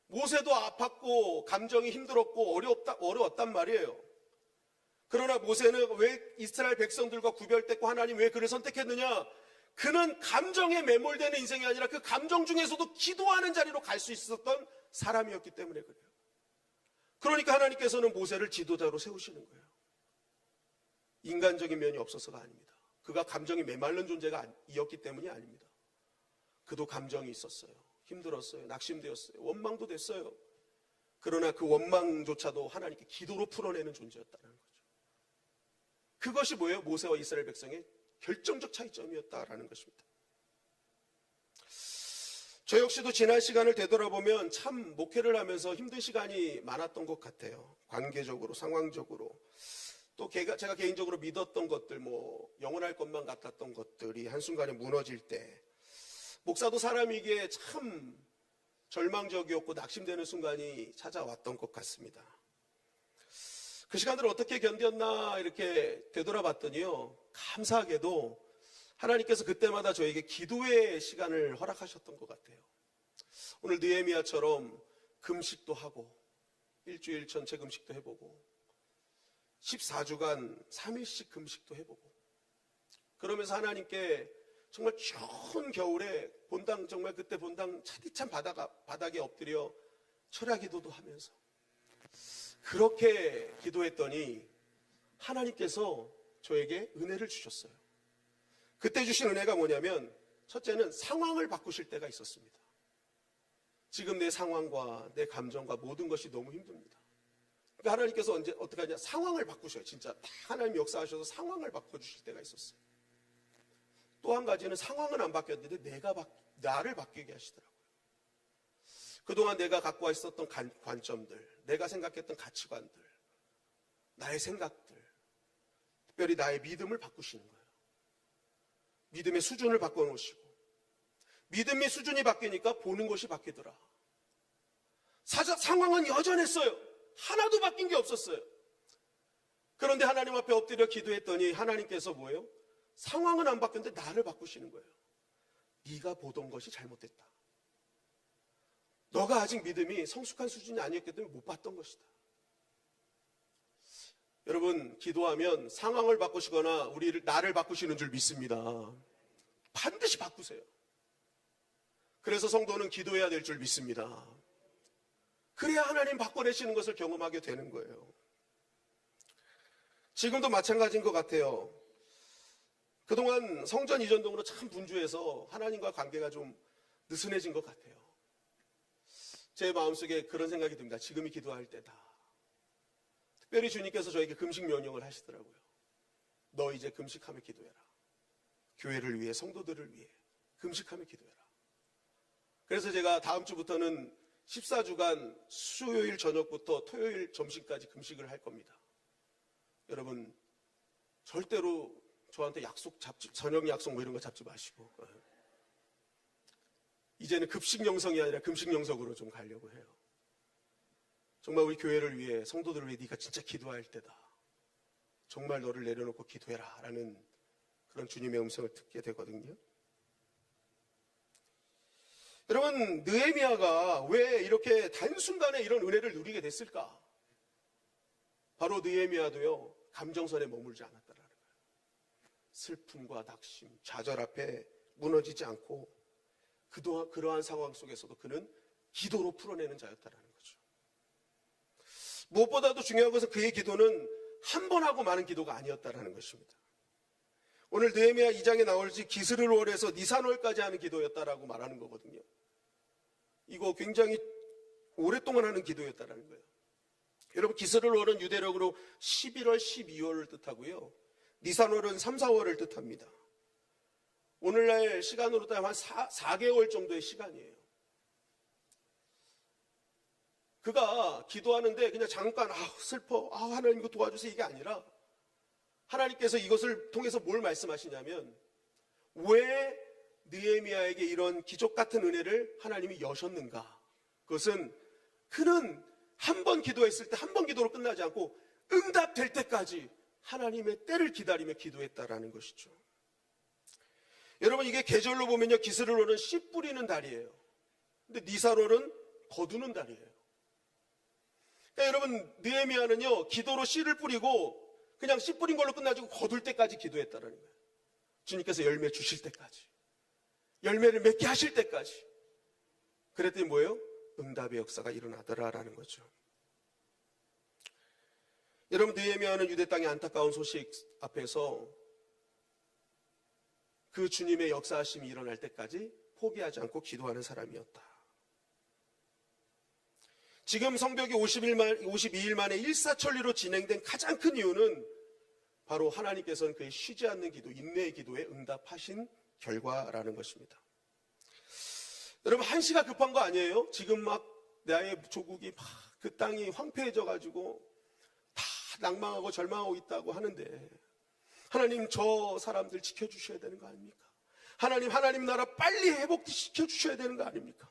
모세도 아팠고 감정이 힘들었고 어려웠단 말이에요. 그러나 모세는 왜 이스라엘 백성들과 구별됐고 하나님 왜 그를 선택했느냐? 그는 감정에 매몰되는 인생이 아니라 그 감정 중에서도 기도하는 자리로 갈 수 있었던 사람이었기 때문에 그래요. 그러니까 하나님께서는 모세를 지도자로 세우시는 거예요. 인간적인 면이 없어서가 아닙니다. 그가 감정이 메마른 존재가 이었기 때문이 아닙니다. 그도 감정이 있었어요. 힘들었어요. 낙심되었어요. 원망도 됐어요. 그러나 그 원망조차도 하나님께 기도로 풀어내는 존재였다는 거죠. 그것이 뭐예요? 모세와 이스라엘 백성의 결정적 차이점이었다라는 것입니다. 저 역시도 지난 시간을 되돌아보면 참 목회를 하면서 힘든 시간이 많았던 것 같아요. 관계적으로, 상황적으로. 또 제가 개인적으로 믿었던 것들, 영원할 것만 같았던 것들이 한순간에 무너질 때, 목사도 사람이기에 참 절망적이었고 낙심되는 순간이 찾아왔던 것 같습니다. 그 시간들을 어떻게 견뎠나 이렇게 되돌아봤더니요, 감사하게도 하나님께서 그때마다 저에게 기도의 시간을 허락하셨던 것 같아요. 오늘 느헤미야처럼 금식도 하고 일주일 전체 금식도 해보고 14주간 3일씩 금식도 해보고, 그러면서 하나님께 정말 추운 겨울에 정말 그때 본당 차디찬 바닥에 엎드려 철야 기도도 하면서 그렇게 기도했더니 하나님께서 저에게 은혜를 주셨어요. 그때 주신 은혜가 뭐냐면, 첫째는 상황을 바꾸실 때가 있었습니다. 지금 내 상황과 내 감정과 모든 것이 너무 힘듭니다. 그러니까 하나님께서 어떻게 하냐, 상황을 바꾸셔요. 진짜 다 하나님 역사하셔서 상황을 바꿔주실 때가 있었어요. 또 한 가지는 상황은 안 바뀌었는데 나를 바뀌게 하시더라고요. 그동안 내가 갖고 있었던 관점들, 내가 생각했던 가치관들, 나의 생각들, 특별히 나의 믿음을 바꾸시는 거예요. 믿음의 수준을 바꿔놓으시고, 믿음의 수준이 바뀌니까 보는 것이 바뀌더라. 상황은 여전했어요. 하나도 바뀐 게 없었어요. 그런데 하나님 앞에 엎드려 기도했더니 하나님께서 뭐예요? 상황은 안 바뀌었는데 나를 바꾸시는 거예요. 네가 보던 것이 잘못됐다. 너가 아직 믿음이 성숙한 수준이 아니었기 때문에 못 봤던 것이다. 여러분, 기도하면 상황을 바꾸시거나 나를 바꾸시는 줄 믿습니다. 반드시 바꾸세요. 그래서 성도는 기도해야 될 줄 믿습니다. 그래야 하나님 바꿔내시는 것을 경험하게 되는 거예요. 지금도 마찬가지인 것 같아요. 그동안 성전 이전동으로 참 분주해서 하나님과 관계가 좀 느슨해진 것 같아요. 제 마음속에 그런 생각이 듭니다. 지금이 기도할 때다. 특별히 주님께서 저에게 금식 명령을 하시더라고요. 너 이제 금식하며 기도해라. 교회를 위해, 성도들을 위해 금식하며 기도해라. 그래서 제가 다음 주부터는 14주간 수요일 저녁부터 토요일 점심까지 금식을 할 겁니다. 여러분, 절대로 저한테 저녁 약속 이런 거 잡지 마시고, 이제는 급식 영성이 아니라 금식 영성으로 좀 가려고 해요. 정말 우리 교회를 위해, 성도들을 위해 네가 진짜 기도할 때다. 정말 너를 내려놓고 기도해라 라는 그런 주님의 음성을 듣게 되거든요. 여러분, 느헤미야가 왜 이렇게 단순간에 이런 은혜를 누리게 됐을까? 바로 느헤미야도요, 감정선에 머물지 않았다라는 거예요. 슬픔과 낙심, 좌절 앞에 무너지지 않고 그동안 그러한 상황 속에서도 그는 기도로 풀어내는 자였다라는 거죠. 무엇보다도 중요한 것은 그의 기도는 한 번 하고 마는 기도가 아니었다라는 것입니다. 오늘 느헤미야 2장에 나올지 기스르월에서 니산월까지 하는 기도였다라고 말하는 거거든요. 이거 굉장히 오랫동안 하는 기도였다라는 거예요. 여러분, 기스르월은 유대력으로 11월, 12월을 뜻하고요. 니산월은 3, 4월을 뜻합니다. 오늘날 시간으로 따지면 한 4개월 정도의 시간이에요. 그가 기도하는데 그냥 잠깐 슬퍼, 하나님 이거 도와주세요 이게 아니라 하나님께서 이것을 통해서 뭘 말씀하시냐면, 왜 느헤미야에게 이런 기적 같은 은혜를 하나님이 여셨는가? 그것은 그는 한 번 기도했을 때 한 번 기도로 끝나지 않고 응답될 때까지 하나님의 때를 기다리며 기도했다라는 것이죠. 여러분, 이게 계절로 보면요, 기스르월은 씨 뿌리는 달이에요. 근데 니산월은 거두는 달이에요. 그러니까 여러분, 느헤미야는요, 기도로 씨를 뿌리고 그냥 씨 뿌린 걸로 끝나지 않고 거둘 때까지 기도했다라는 거예요. 주님께서 열매 주실 때까지, 열매를 맺게 하실 때까지. 그랬더니 뭐예요? 응답의 역사가 일어나더라라는 거죠. 여러분, 느헤미야는 유대 땅의 안타까운 소식 앞에서 그 주님의 역사하심이 일어날 때까지 포기하지 않고 기도하는 사람이었다. 지금 성벽이 52일 만에 일사천리로 진행된 가장 큰 이유는 바로 하나님께서는 그의 쉬지 않는 기도, 인내의 기도에 응답하신 결과라는 것입니다. 여러분, 한시가 급한 거 아니에요? 지금 막 나의 조국이 막 그 땅이 황폐해져 가지고 다 낭망하고 절망하고 있다고 하는데 하나님 저 사람들 지켜주셔야 되는 거 아닙니까? 하나님 나라 빨리 회복시켜 주셔야 되는 거 아닙니까?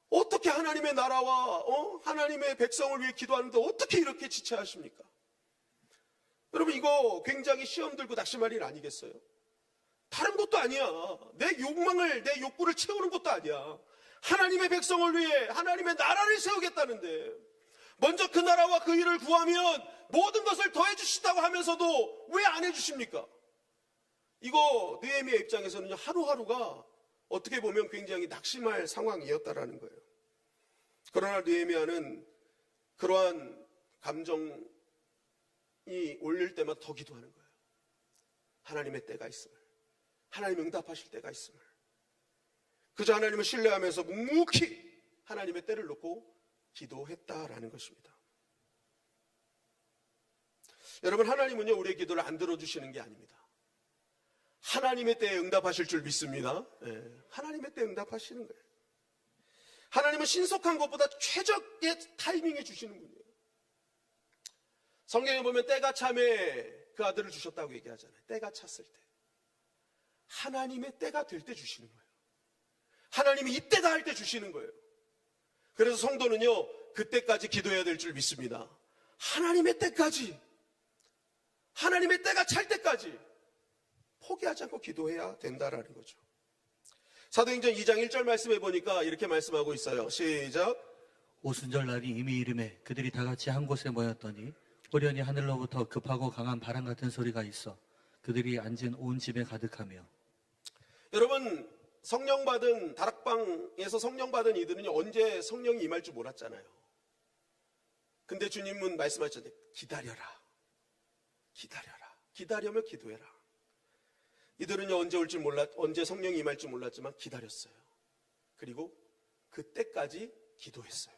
어떻게 하나님의 나라와 하나님의 백성을 위해 기도하는데 어떻게 이렇게 지체하십니까? 여러분, 이거 굉장히 시험 들고 낙심할 일 아니겠어요? 다른 것도 아니야. 내 욕구를 채우는 것도 아니야. 하나님의 백성을 위해 하나님의 나라를 세우겠다는데 먼저 그 나라와 그 일을 구하면 모든 것을 더해 주신다고 하면서도 왜 안 해주십니까? 이거 느헤미야 입장에서는 하루하루가 어떻게 보면 굉장히 낙심할 상황이었다라는 거예요. 그러나 느헤미야는 그러한 감정이 올릴 때마다 더 기도하는 거예요. 하나님의 때가 있음을, 하나님 응답하실 때가 있음을. 그저 하나님을 신뢰하면서 묵묵히 하나님의 때를 놓고 기도했다라는 것입니다. 여러분, 하나님은요 우리의 기도를 안 들어주시는 게 아닙니다. 하나님의 때에 응답하실 줄 믿습니다. 하나님의 때에 응답하시는 거예요. 하나님은 신속한 것보다 최적의 타이밍에 주시는 분이에요. 성경에 보면 때가 참에 그 아들을 주셨다고 얘기하잖아요. 때가 찼을 때, 하나님의 때가 될 때 주시는 거예요. 하나님이 이때다 할 때 주시는 거예요. 그래서 성도는요 그때까지 기도해야 될 줄 믿습니다. 하나님의 때까지, 하나님의 때가 찰 때까지 포기하지 않고 기도해야 된다라는 거죠. 사도행전 2장 1절 말씀해 보니까 이렇게 말씀하고 있어요. 시작. 오순절 날이 이미 이름에 그들이 다 같이 한 곳에 모였더니 호련히 하늘로부터 급하고 강한 바람 같은 소리가 있어 그들이 앉은 온 집에 가득하며. 여러분, 다락방에서 성령 받은 이들은 언제 성령이 임할 줄 몰랐잖아요. 근데 주님은 말씀하셨는데 기다려라, 기다려며 기도해라. 이들은 언제 성령이 임할 줄 몰랐지만 기다렸어요. 그리고 그때까지 기도했어요.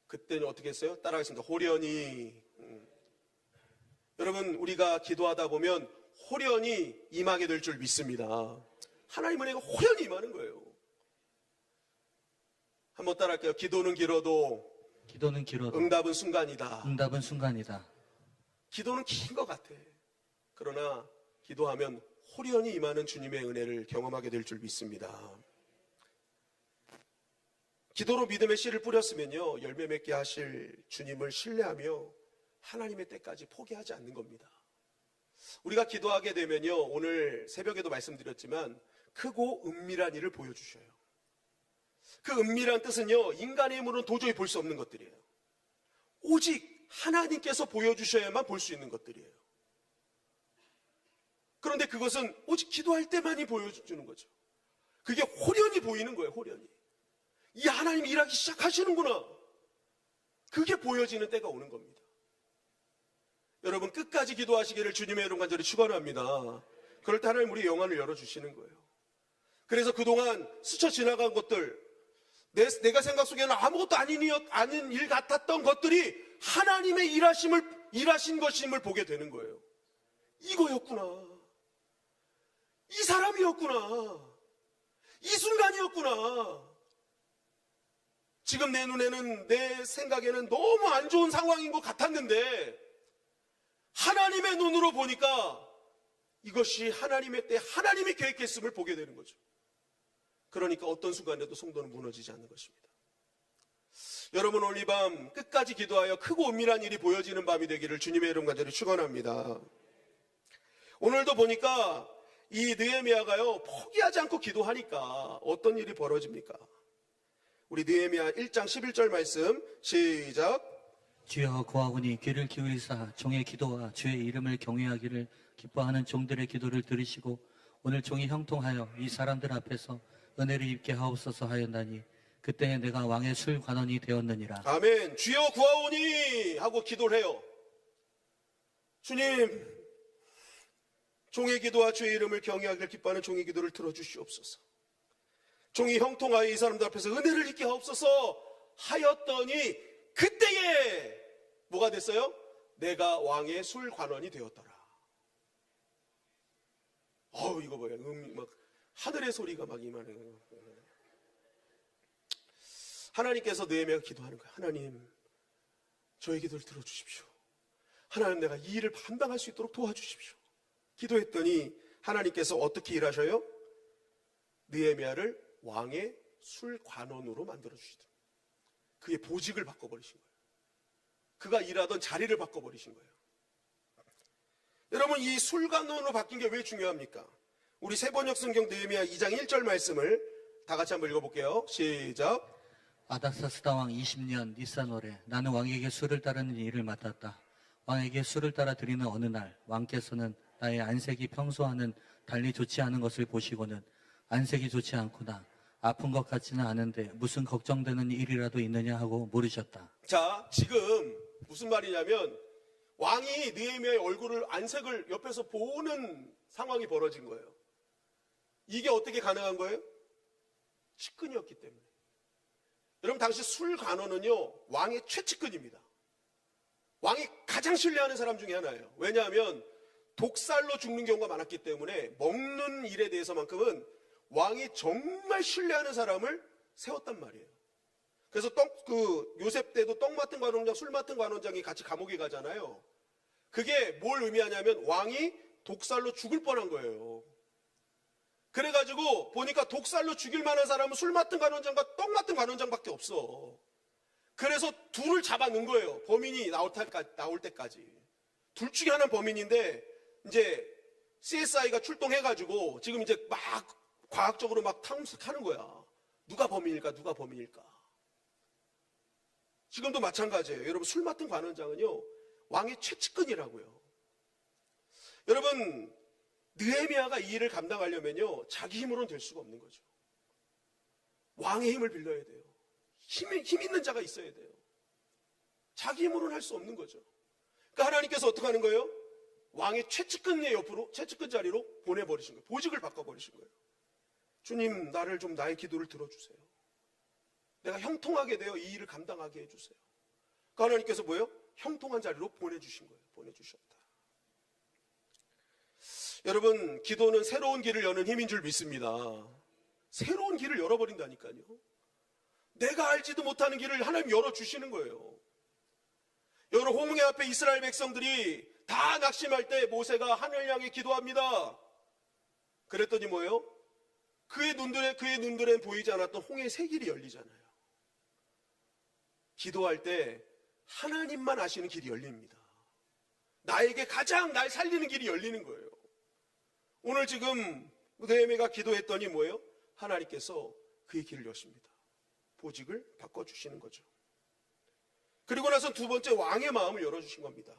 그때는 어떻게 했어요? 따라하겠습니다. 호련히. 여러분, 우리가 기도하다 보면 호련히 임하게 될 줄 믿습니다. 하나님 은혜가 호련히 임하는 거예요. 한번 따라할게요. 기도는 길어도 응답은 순간이다. 응답은 순간이다. 기도는 긴 것 같아. 그러나 기도하면 호련히 임하는 주님의 은혜를 경험하게 될 줄 믿습니다. 기도로 믿음의 씨를 뿌렸으면요 열매 맺게 하실 주님을 신뢰하며 하나님의 때까지 포기하지 않는 겁니다. 우리가 기도하게 되면요, 오늘 새벽에도 말씀드렸지만 크고 은밀한 일을 보여주셔요. 그 은밀한 뜻은요 인간의 힘으로는 도저히 볼 수 없는 것들이에요. 오직 하나님께서 보여주셔야만 볼 수 있는 것들이에요. 그런데 그것은 오직 기도할 때만이 보여주는 거죠. 그게 호련히 보이는 거예요. 호련히. 이 하나님이 일하기 시작하시는구나. 그게 보여지는 때가 오는 겁니다. 여러분, 끝까지 기도하시기를 주님의 이름 간절히 축원합니다. 그럴 때 하나님 우리 영안을 열어주시는 거예요. 그래서 그동안 스쳐 지나간 것들, 내가 생각 속에는 아무것도 아닌 일 같았던 것들이 하나님의 일하신 것임을 보게 되는 거예요. 이거였구나. 이 사람이었구나. 이 순간이었구나. 지금 내 눈에는, 내 생각에는 너무 안 좋은 상황인 것 같았는데 하나님의 눈으로 보니까 이것이 하나님의 때 하나님이 계획했음을 보게 되는 거죠. 그러니까 어떤 순간에도 성도는 무너지지 않는 것입니다. 여러분, 오늘 이 밤 끝까지 기도하여 크고 은밀한 일이 보여지는 밤이 되기를 주님의 이름 간절히 축원합니다. 오늘도 보니까 이 느헤미야가요 포기하지 않고 기도하니까 어떤 일이 벌어집니까? 우리 느헤미야 1장 11절 말씀 시작. 주여 구하오니 귀를 기울이사 종의 기도와 주의 이름을 경외하기를 기뻐하는 종들의 기도를 들으시고 오늘 종이 형통하여 이 사람들 앞에서 은혜를 입게 하옵소서 하였나니 그때에 내가 왕의 술 관원이 되었느니라. 아멘. 주여 구하오니 하고 기도를 해요. 주님, 종의 기도와 주의 이름을 경외하기를 기뻐하는 종의 기도를 들어주시옵소서. 종이 형통하여 이 사람들 앞에서 은혜를 입게 하옵소서 하였더니 그때에 뭐가 됐어요? 내가 왕의 술관원이 되었더라. 이거 뭐야? 막 하늘의 소리가 막 임하네요. 하나님께서 느헤미야가 기도하는 거야. 하나님, 저의 기도를 들어주십시오. 하나님, 내가 이 일을 감당할 수 있도록 도와주십시오. 기도했더니 하나님께서 어떻게 일하셔요? 느헤미야를 왕의 술관원으로 만들어주시더라. 그의 보직을 바꿔버리신 거예요. 그가 일하던 자리를 바꿔버리신 거예요. 여러분, 이 술관원으로 바뀐 게 왜 중요합니까? 우리 세번역 성경 느헤미야 2장 1절 말씀을 다 같이 한번 읽어볼게요. 시작. 아닥사스다 왕 20년 니산월에 나는 왕에게 술을 따르는 일을 맡았다. 왕에게 술을 따라 드리는 어느 날 왕께서는 나의 안색이 평소와는 달리 좋지 않은 것을 보시고는 안색이 좋지 않구나. 아픈 것 같지는 않은데 무슨 걱정되는 일이라도 있느냐 하고 물으셨다. 자, 지금 무슨 말이냐면 왕이 느헤미야의 얼굴을 안색을 옆에서 보는 상황이 벌어진 거예요. 이게 어떻게 가능한 거예요? 측근이었기 때문에. 여러분, 당시 술관원은요 왕의 최측근입니다. 왕이 가장 신뢰하는 사람 중에 하나예요. 왜냐하면 독살로 죽는 경우가 많았기 때문에 먹는 일에 대해서만큼은 왕이 정말 신뢰하는 사람을 세웠단 말이에요. 그래서 요셉 때도 떡 맡은 관원장, 술 맡은 관원장이 같이 감옥에 가잖아요. 그게 뭘 의미하냐면 왕이 독살로 죽을 뻔한 거예요. 그래가지고 보니까 독살로 죽일 만한 사람은 술 맡은 관원장과 떡 맡은 관원장밖에 없어. 그래서 둘을 잡아 넣은 거예요. 범인이 나올 때까지. 둘 중에 하나는 범인인데 이제 CSI가 출동해가지고 지금 이제 막 과학적으로 막 탐색하는 거야. 누가 범인일까? 누가 범인일까? 지금도 마찬가지예요. 여러분, 술 맡은 관원장은요 왕의 최측근이라고요. 여러분, 느헤미야가 이 일을 감당하려면요 자기 힘으로는 될 수가 없는 거죠. 왕의 힘을 빌려야 돼요. 힘 있는 자가 있어야 돼요. 자기 힘으로는 할 수 없는 거죠. 그러니까 하나님께서 어떻게 하는 거예요? 왕의 최측근의 옆으로, 최측근 자리로 보내버리신 거예요. 보직을 바꿔버리신 거예요. 주님, 나의 기도를 들어주세요. 내가 형통하게 되어 이 일을 감당하게 해주세요. 그러니까 하나님께서 뭐예요? 형통한 자리로 보내주신 거예요. 보내주셨다. 여러분, 기도는 새로운 길을 여는 힘인 줄 믿습니다. 새로운 길을 열어버린다니까요. 내가 알지도 못하는 길을 하나님 열어주시는 거예요. 여러분, 홍해 앞에 이스라엘 백성들이 다 낙심할 때 모세가 하늘 향해 기도합니다. 그랬더니 뭐예요? 그의 눈들엔 보이지 않았던 홍해 새 길이 열리잖아요. 기도할 때 하나님만 아시는 길이 열립니다. 나에게 가장 날 살리는 길이 열리는 거예요. 오늘 지금 느헤미야가 기도했더니 뭐예요? 하나님께서 그의 길을 여십니다. 보직을 바꿔주시는 거죠. 그리고 나서 두 번째, 왕의 마음을 열어주신 겁니다.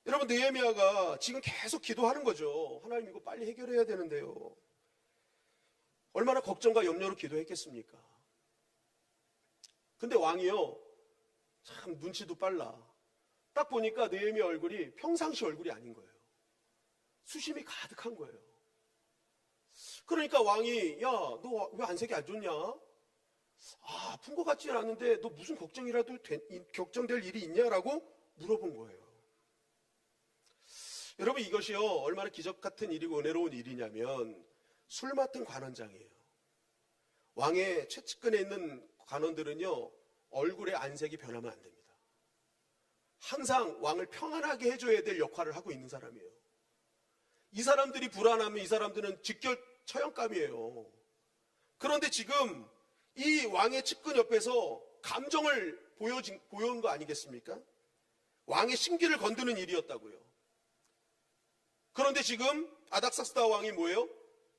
여러분, 느헤미야가 지금 계속 기도하는 거죠. 하나님, 이거 빨리 해결해야 되는데요. 얼마나 걱정과 염려로 기도했겠습니까? 근데 왕이요 참 눈치도 빨라. 딱 보니까 느헤미야 얼굴이 평상시 얼굴이 아닌 거예요. 수심이 가득한 거예요. 그러니까 왕이, 야, 너 왜 안색이 안 좋냐? 아픈 것 같지는 않은데 너 무슨 걱정될 일이 있냐라고 물어본 거예요. 여러분, 이것이요 얼마나 기적 같은 일이고 은혜로운 일이냐면 술 맡은 관원장이에요. 왕의 최측근에 있는 관원들은요 얼굴의 안색이 변하면 안 됩니다. 항상 왕을 평안하게 해줘야 될 역할을 하고 있는 사람이에요. 이 사람들이 불안하면 이 사람들은 직결 처형감이에요. 그런데 지금 이 왕의 측근 옆에서 감정을 보여온 거 아니겠습니까? 왕의 심기를 건드는 일이었다고요. 그런데 지금 아닥사스다 왕이 뭐예요?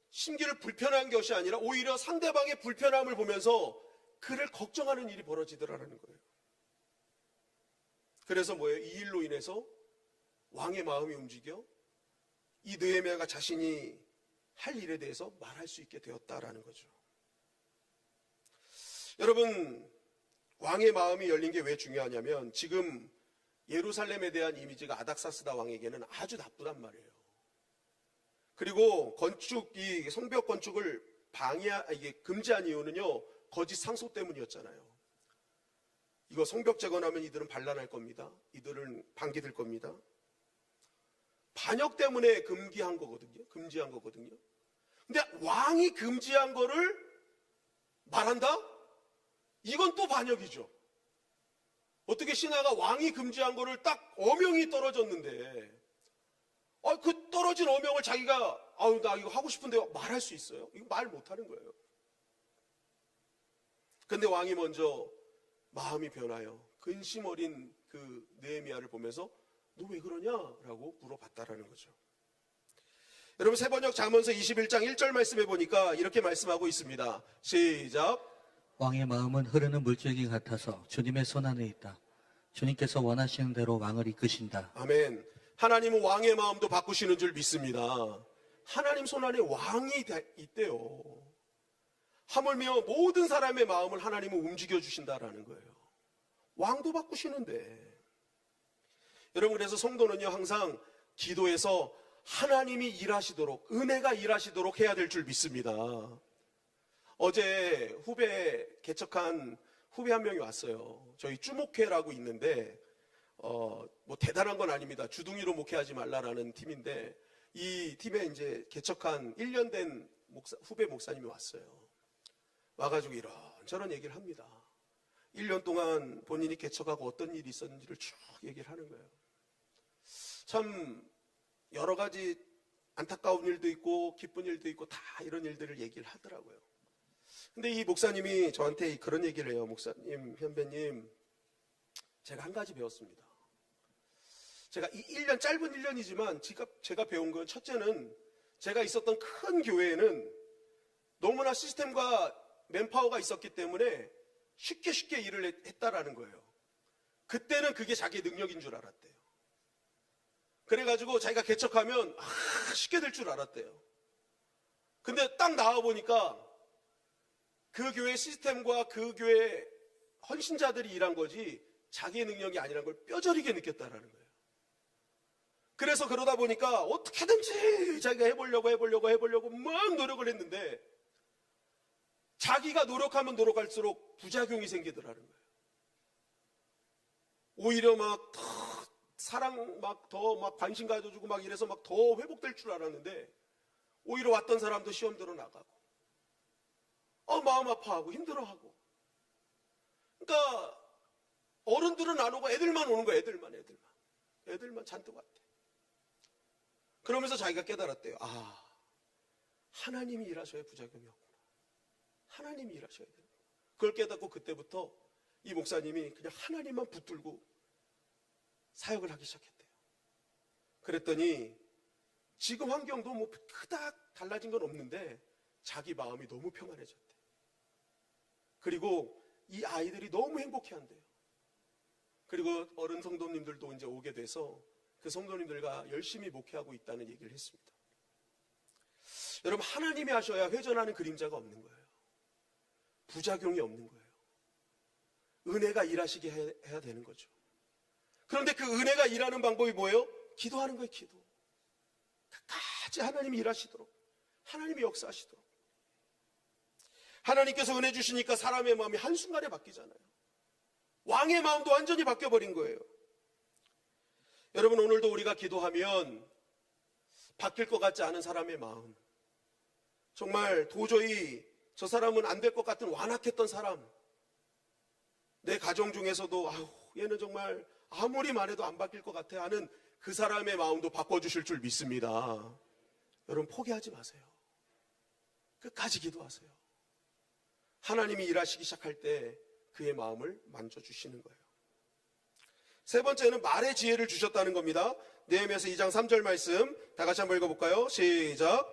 심기를 불편한 것이 아니라 오히려 상대방의 불편함을 보면서 그를 걱정하는 일이 벌어지더라는 거예요. 그래서 뭐예요? 이 일로 인해서 왕의 마음이 움직여 이 느헤미야가 자신이 할 일에 대해서 말할 수 있게 되었다라는 거죠. 여러분, 왕의 마음이 열린 게 왜 중요하냐면 지금 예루살렘에 대한 이미지가 아닥사스다 왕에게는 아주 나쁘단 말이에요. 그리고 이 성벽 건축을 금지한 이유는요 거짓 상소 때문이었잖아요. 이거 성벽 재건하면 이들은 반란할 겁니다. 이들은 반기될 겁니다. 반역 때문에 금지한 거거든요. 근데 왕이 금지한 거를 말한다? 이건 또 반역이죠. 어떻게 신하가 왕이 금지한 거를 딱 어명이 떨어졌는데, 그 떨어진 어명을 자기가, 나 이거 하고 싶은데 말할 수 있어요? 이거 말 못하는 거예요. 근데 왕이 먼저 마음이 변하여 근심 어린 그 느헤미야를 보면서 너 왜 그러냐라고 물어봤다라는 거죠. 여러분, 세번역 잠언서 21장 1절 말씀해 보니까 이렇게 말씀하고 있습니다. 시작. 왕의 마음은 흐르는 물줄기 같아서 주님의 손 안에 있다. 주님께서 원하시는 대로 왕을 이끄신다. 아멘. 하나님은 왕의 마음도 바꾸시는 줄 믿습니다. 하나님 손 안에 왕이 있대요. 하물며 모든 사람의 마음을 하나님은 움직여 주신다라는 거예요. 왕도 바꾸시는데. 여러분, 그래서 성도는요, 항상 기도에서 하나님이 일하시도록, 은혜가 일하시도록 해야 될 줄 믿습니다. 어제 개척한 후배 한 명이 왔어요. 저희 쭈목회라고 있는데, 뭐 대단한 건 아닙니다. 주둥이로 목회하지 말라라는 팀인데, 이 팀에 이제 개척한 1년 된 후배 목사님이 왔어요. 와가지고 이런저런 얘기를 합니다. 1년 동안 본인이 개척하고 어떤 일이 있었는지를 쭉 얘기를 하는 거예요. 참 여러 가지 안타까운 일도 있고 기쁜 일도 있고 다 이런 일들을 얘기를 하더라고요. 근데 이 목사님이 저한테 그런 얘기를 해요. 목사님, 현배님, 제가 한 가지 배웠습니다. 제가 이 1년, 짧은 1년이지만 제가 배운 건, 첫째는 제가 있었던 큰 교회에는 너무나 시스템과 맨파워가 있었기 때문에 쉽게 일을 했다라는 거예요. 그때는 그게 자기 능력인 줄 알았대요. 그래가지고 자기가 개척하면 쉽게 될 줄 알았대요. 근데 딱 나와보니까 그 교회 시스템과 그 교회 헌신자들이 일한 거지 자기의 능력이 아니라는 걸 뼈저리게 느꼈다라는 거예요. 그래서 그러다 보니까 어떻게든지 자기가 해보려고 막 노력을 했는데 자기가 노력하면 노력할수록 부작용이 생기더라는 거예요. 오히려 막 사랑 더 관심 가져주고 막 이래서 막 더 회복될 줄 알았는데 오히려 왔던 사람도 시험 들어 나가고 마음 아파하고 힘들어하고. 그러니까 어른들은 안 오고 애들만 오는 거야. 애들만 잔뜩 왔대. 그러면서 자기가 깨달았대요. 하나님이 일하셔야 부작용이 없구나. 하나님이 일하셔야 되는 거야. 그걸 깨닫고 그때부터 이 목사님이 그냥 하나님만 붙들고 사역을 하기 시작했대요. 그랬더니 지금 환경도 뭐 그닥 달라진 건 없는데 자기 마음이 너무 평안해졌대. 그리고 이 아이들이 너무 행복해한대요. 그리고 어른 성도님들도 이제 오게 돼서 그 성도님들과 열심히 목회하고 있다는 얘기를 했습니다. 여러분, 하나님이 하셔야 회전하는 그림자가 없는 거예요. 부작용이 없는 거예요. 은혜가 일하시게 해야 되는 거죠. 그런데 그 은혜가 일하는 방법이 뭐예요? 기도하는 거예요. 기도. 끝까지 하나님이 일하시도록, 하나님이 역사하시도록. 하나님께서 은혜 주시니까 사람의 마음이 한순간에 바뀌잖아요. 왕의 마음도 완전히 바뀌어버린 거예요. 여러분, 오늘도 우리가 기도하면 바뀔 것 같지 않은 사람의 마음, 정말 도저히 저 사람은 안 될 것 같은 완악했던 사람, 내 가정 중에서도 얘는 정말 아무리 말해도 안 바뀔 것 같아 하는 그 사람의 마음도 바꿔주실 줄 믿습니다. 여러분, 포기하지 마세요. 끝까지 기도하세요. 하나님이 일하시기 시작할 때 그의 마음을 만져주시는 거예요. 세 번째는 말의 지혜를 주셨다는 겁니다. 느헤미야서 2장 3절 말씀 다 같이 한번 읽어볼까요? 시작.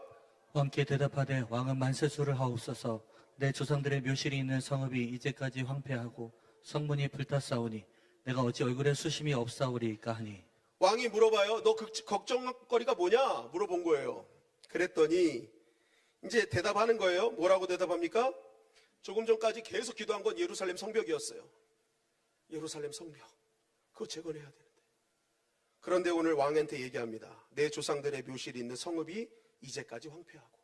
왕께 대답하되 왕은 만세수를 하옵소서. 내 조상들의 묘실이 있는 성읍이 이제까지 황폐하고 성문이 불탔사오니 내가 어찌 얼굴에 수심이 없사오리까 하니. 왕이 물어봐요. 너 걱정거리가 뭐냐? 물어본 거예요. 그랬더니 이제 대답하는 거예요. 뭐라고 대답합니까? 조금 전까지 계속 기도한 건 예루살렘 성벽이었어요. 예루살렘 성벽, 그거 재건해야 되는데. 그런데 오늘 왕한테 얘기합니다. 내 조상들의 묘실이 있는 성읍이 이제까지 황폐하고.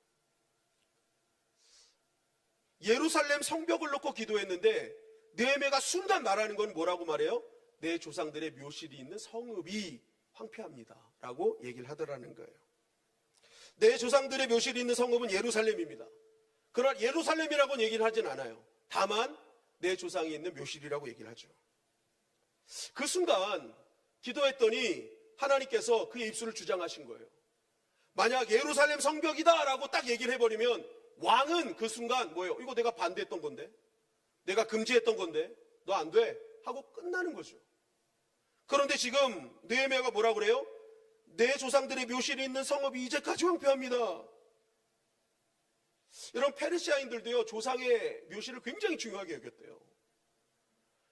예루살렘 성벽을 놓고 기도했는데 느헤미야가 순간 말하는 건 뭐라고 말해요? 내 조상들의 묘실이 있는 성읍이 황폐합니다 라고 얘기를 하더라는 거예요. 내 조상들의 묘실이 있는 성읍은 예루살렘입니다. 그러나 예루살렘이라고는 얘기를 하진 않아요. 다만 내 조상이 있는 묘실이라고 얘기를 하죠. 그 순간 기도했더니 하나님께서 그의 입술을 주장하신 거예요. 만약 예루살렘 성벽이다 라고 딱 얘기를 해버리면 왕은 그 순간 뭐예요? 이거 내가 반대했던 건데, 내가 금지했던 건데 너 안 돼 하고 끝나는 거죠. 그런데 지금 느헤미야가 뭐라 그래요? 내 조상들의 묘실이 있는 성읍이 이제까지 황폐합니다. 여러분, 페르시아인들도요 조상의 묘실을 굉장히 중요하게 여겼대요.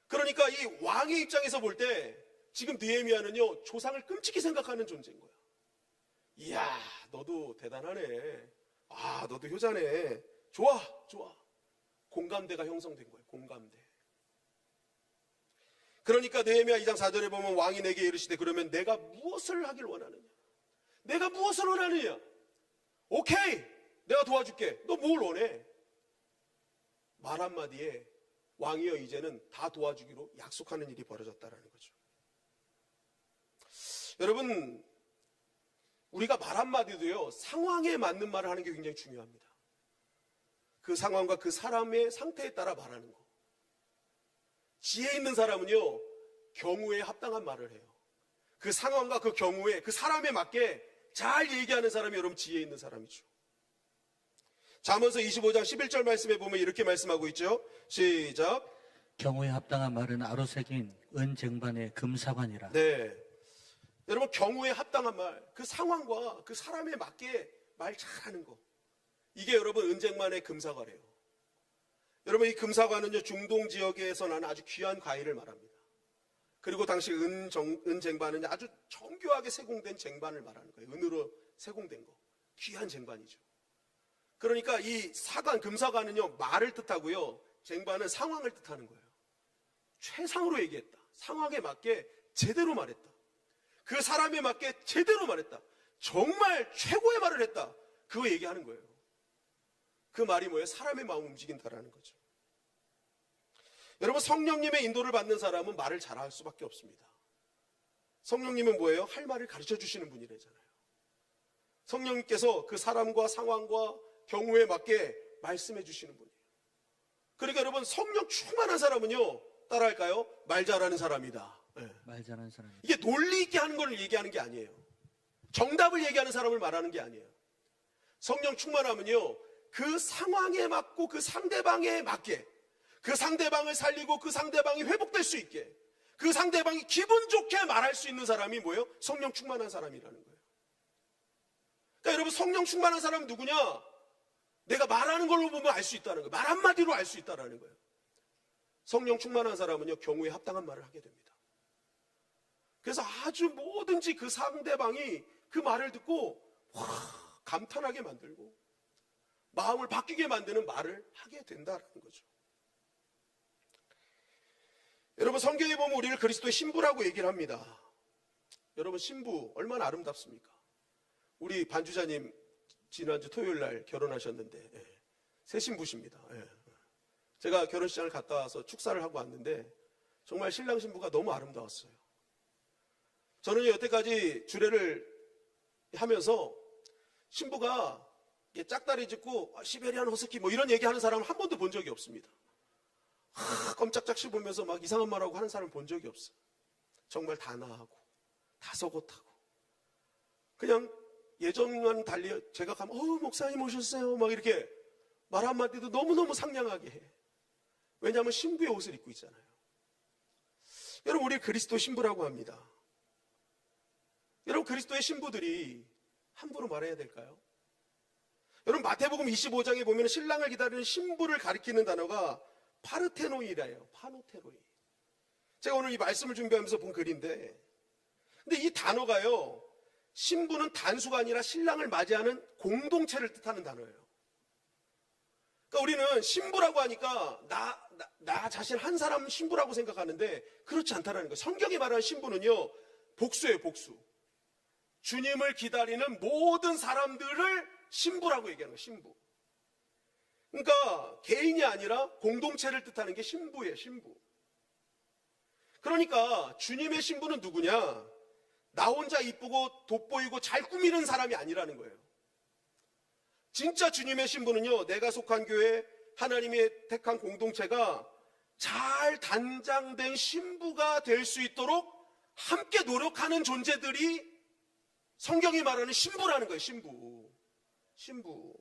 그러니까 이 왕의 입장에서 볼 때 지금 느헤미야는요 조상을 끔찍히 생각하는 존재인 거야. 이야, 너도 대단하네. 아, 너도 효자네. 좋아, 좋아. 공감대가 형성된 거예요. 공감대. 그러니까 느헤미야 2장 4절에 보면 왕이 내게 이르시되 그러면 내가 무엇을 하길 원하느냐? 내가 무엇을 원하느냐? 오케이, 내가 도와줄게. 너 뭘 원해? 말 한마디에 왕이여 이제는 다 도와주기로 약속하는 일이 벌어졌다라는 거죠. 여러분, 우리가 말 한마디도요 상황에 맞는 말을 하는 게 굉장히 중요합니다. 그 상황과 그 사람의 상태에 따라 말하는 거. 지혜 있는 사람은요 경우에 합당한 말을 해요. 그 상황과 그 경우에 그 사람에 맞게 잘 얘기하는 사람이 여러분 지혜 있는 사람이죠. 잠언서 25장 11절 말씀에 보면 이렇게 말씀하고 있죠. 시작. 경우에 합당한 말은 아로새긴 은쟁반의 금사관이라. 네, 여러분, 경우에 합당한 말, 그 상황과 그 사람에 맞게 말 잘하는 거, 이게 여러분 은쟁반의 금사과래요. 여러분, 이 금사과는요 중동 지역에서 나는 아주 귀한 과일을 말합니다. 그리고 당시 은쟁반은 아주 정교하게 세공된 쟁반을 말하는 거예요. 은으로 세공된 거, 귀한 쟁반이죠. 그러니까 이 사관, 금사과는요 말을 뜻하고요 쟁반은 상황을 뜻하는 거예요. 최상으로 얘기했다. 상황에 맞게 제대로 말했다. 그 사람에 맞게 제대로 말했다. 정말 최고의 말을 했다. 그거 얘기하는 거예요. 그 말이 뭐예요? 사람의 마음을 움직인다라는 거죠. 여러분, 성령님의 인도를 받는 사람은 말을 잘할 수밖에 없습니다. 성령님은 뭐예요? 할 말을 가르쳐 주시는 분이래잖아요. 성령님께서 그 사람과 상황과 경우에 맞게 말씀해 주시는 분이에요. 그러니까 여러분, 성령 충만한 사람은요 따라할까요? 말 잘하는 사람이다. 네. 말 잘하는 사람이. 이게 논리 있게 하는 걸 얘기하는 게 아니에요. 정답을 얘기하는 사람을 말하는 게 아니에요. 성령 충만하면요 그 상황에 맞고 그 상대방에 맞게 그 상대방을 살리고 그 상대방이 회복될 수 있게 그 상대방이 기분 좋게 말할 수 있는 사람이 뭐예요? 성령 충만한 사람이라는 거예요. 그러니까 여러분, 성령 충만한 사람은 누구냐? 내가 말하는 걸로 보면 알 수 있다는 거예요. 말 한마디로 알 수 있다는 거예요. 성령 충만한 사람은요 경우에 합당한 말을 하게 됩니다. 그래서 아주 뭐든지 그 상대방이 그 말을 듣고 와, 감탄하게 만들고 마음을 바뀌게 만드는 말을 하게 된다는 거죠. 여러분, 성경에 보면 우리를 그리스도의 신부라고 얘기를 합니다. 여러분, 신부 얼마나 아름답습니까? 우리 반주자님 지난주 토요일 날 결혼하셨는데 새 신부십니다. 제가 결혼식장을 갔다 와서 축사를 하고 왔는데 정말 신랑 신부가 너무 아름다웠어요. 저는 여태까지 주례를 하면서 신부가 짝다리 짚고 시베리안 허스키 뭐 이런 얘기하는 사람을 한 번도 본 적이 없습니다. 껌짝짝 씹으면서 막 이상한 말하고 하는 사람 본 적이 없어요. 정말 단아하고 다소곳하고 그냥 예전과는 달리 제가 가면 목사님 오셨어요 막 이렇게 말 한마디도 너무너무 상냥하게 해. 왜냐하면 신부의 옷을 입고 있잖아요. 여러분, 우리 그리스도 신부라고 합니다. 여러분, 그리스도의 신부들이 함부로 말해야 될까요? 여러분, 마태복음 25장에 보면 신랑을 기다리는 신부를 가리키는 단어가 파르테노이라예요. 파노테로이. 제가 오늘 이 말씀을 준비하면서 본 글인데, 근데 이 단어가요 신부는 단수가 아니라 신랑을 맞이하는 공동체를 뜻하는 단어예요. 그러니까 우리는 신부라고 하니까 나 자신 한 사람 신부라고 생각하는데 그렇지 않다는 거예요. 성경이 말하는 신부는요 복수예요. 복수. 주님을 기다리는 모든 사람들을 신부라고 얘기하는 거예요. 신부. 그러니까 개인이 아니라 공동체를 뜻하는 게 신부예요, 신부. 그러니까 주님의 신부는 누구냐? 나 혼자 이쁘고 돋보이고 잘 꾸미는 사람이 아니라는 거예요. 진짜 주님의 신부는요, 내가 속한 교회, 하나님의 택한 공동체가 잘 단장된 신부가 될 수 있도록 함께 노력하는 존재들이 성경이 말하는 신부라는 거예요, 신부. 신부.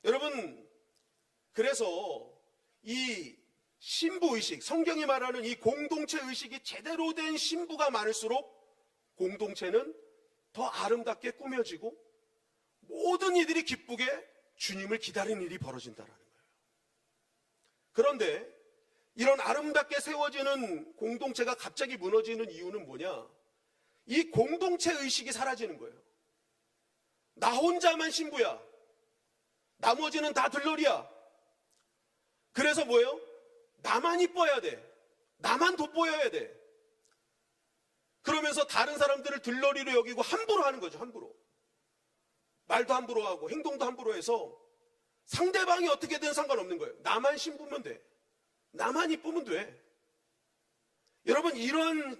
여러분, 그래서 이 신부의식, 성경이 말하는 이 공동체 의식이 제대로 된 신부가 많을수록 공동체는 더 아름답게 꾸며지고 모든 이들이 기쁘게 주님을 기다리는 일이 벌어진다는 거예요. 그런데 이런 아름답게 세워지는 공동체가 갑자기 무너지는 이유는 뭐냐? 이 공동체 의식이 사라지는 거예요. 나 혼자만 신부야. 나머지는 다 들러리야. 그래서 뭐예요? 나만 이뻐야 돼. 나만 돋보여야 돼. 그러면서 다른 사람들을 들러리로 여기고 함부로 하는 거죠, 함부로. 말도 함부로 하고 행동도 함부로 해서 상대방이 어떻게든 상관없는 거예요. 나만 신부면 돼. 나만 이쁘면 돼. 여러분, 이런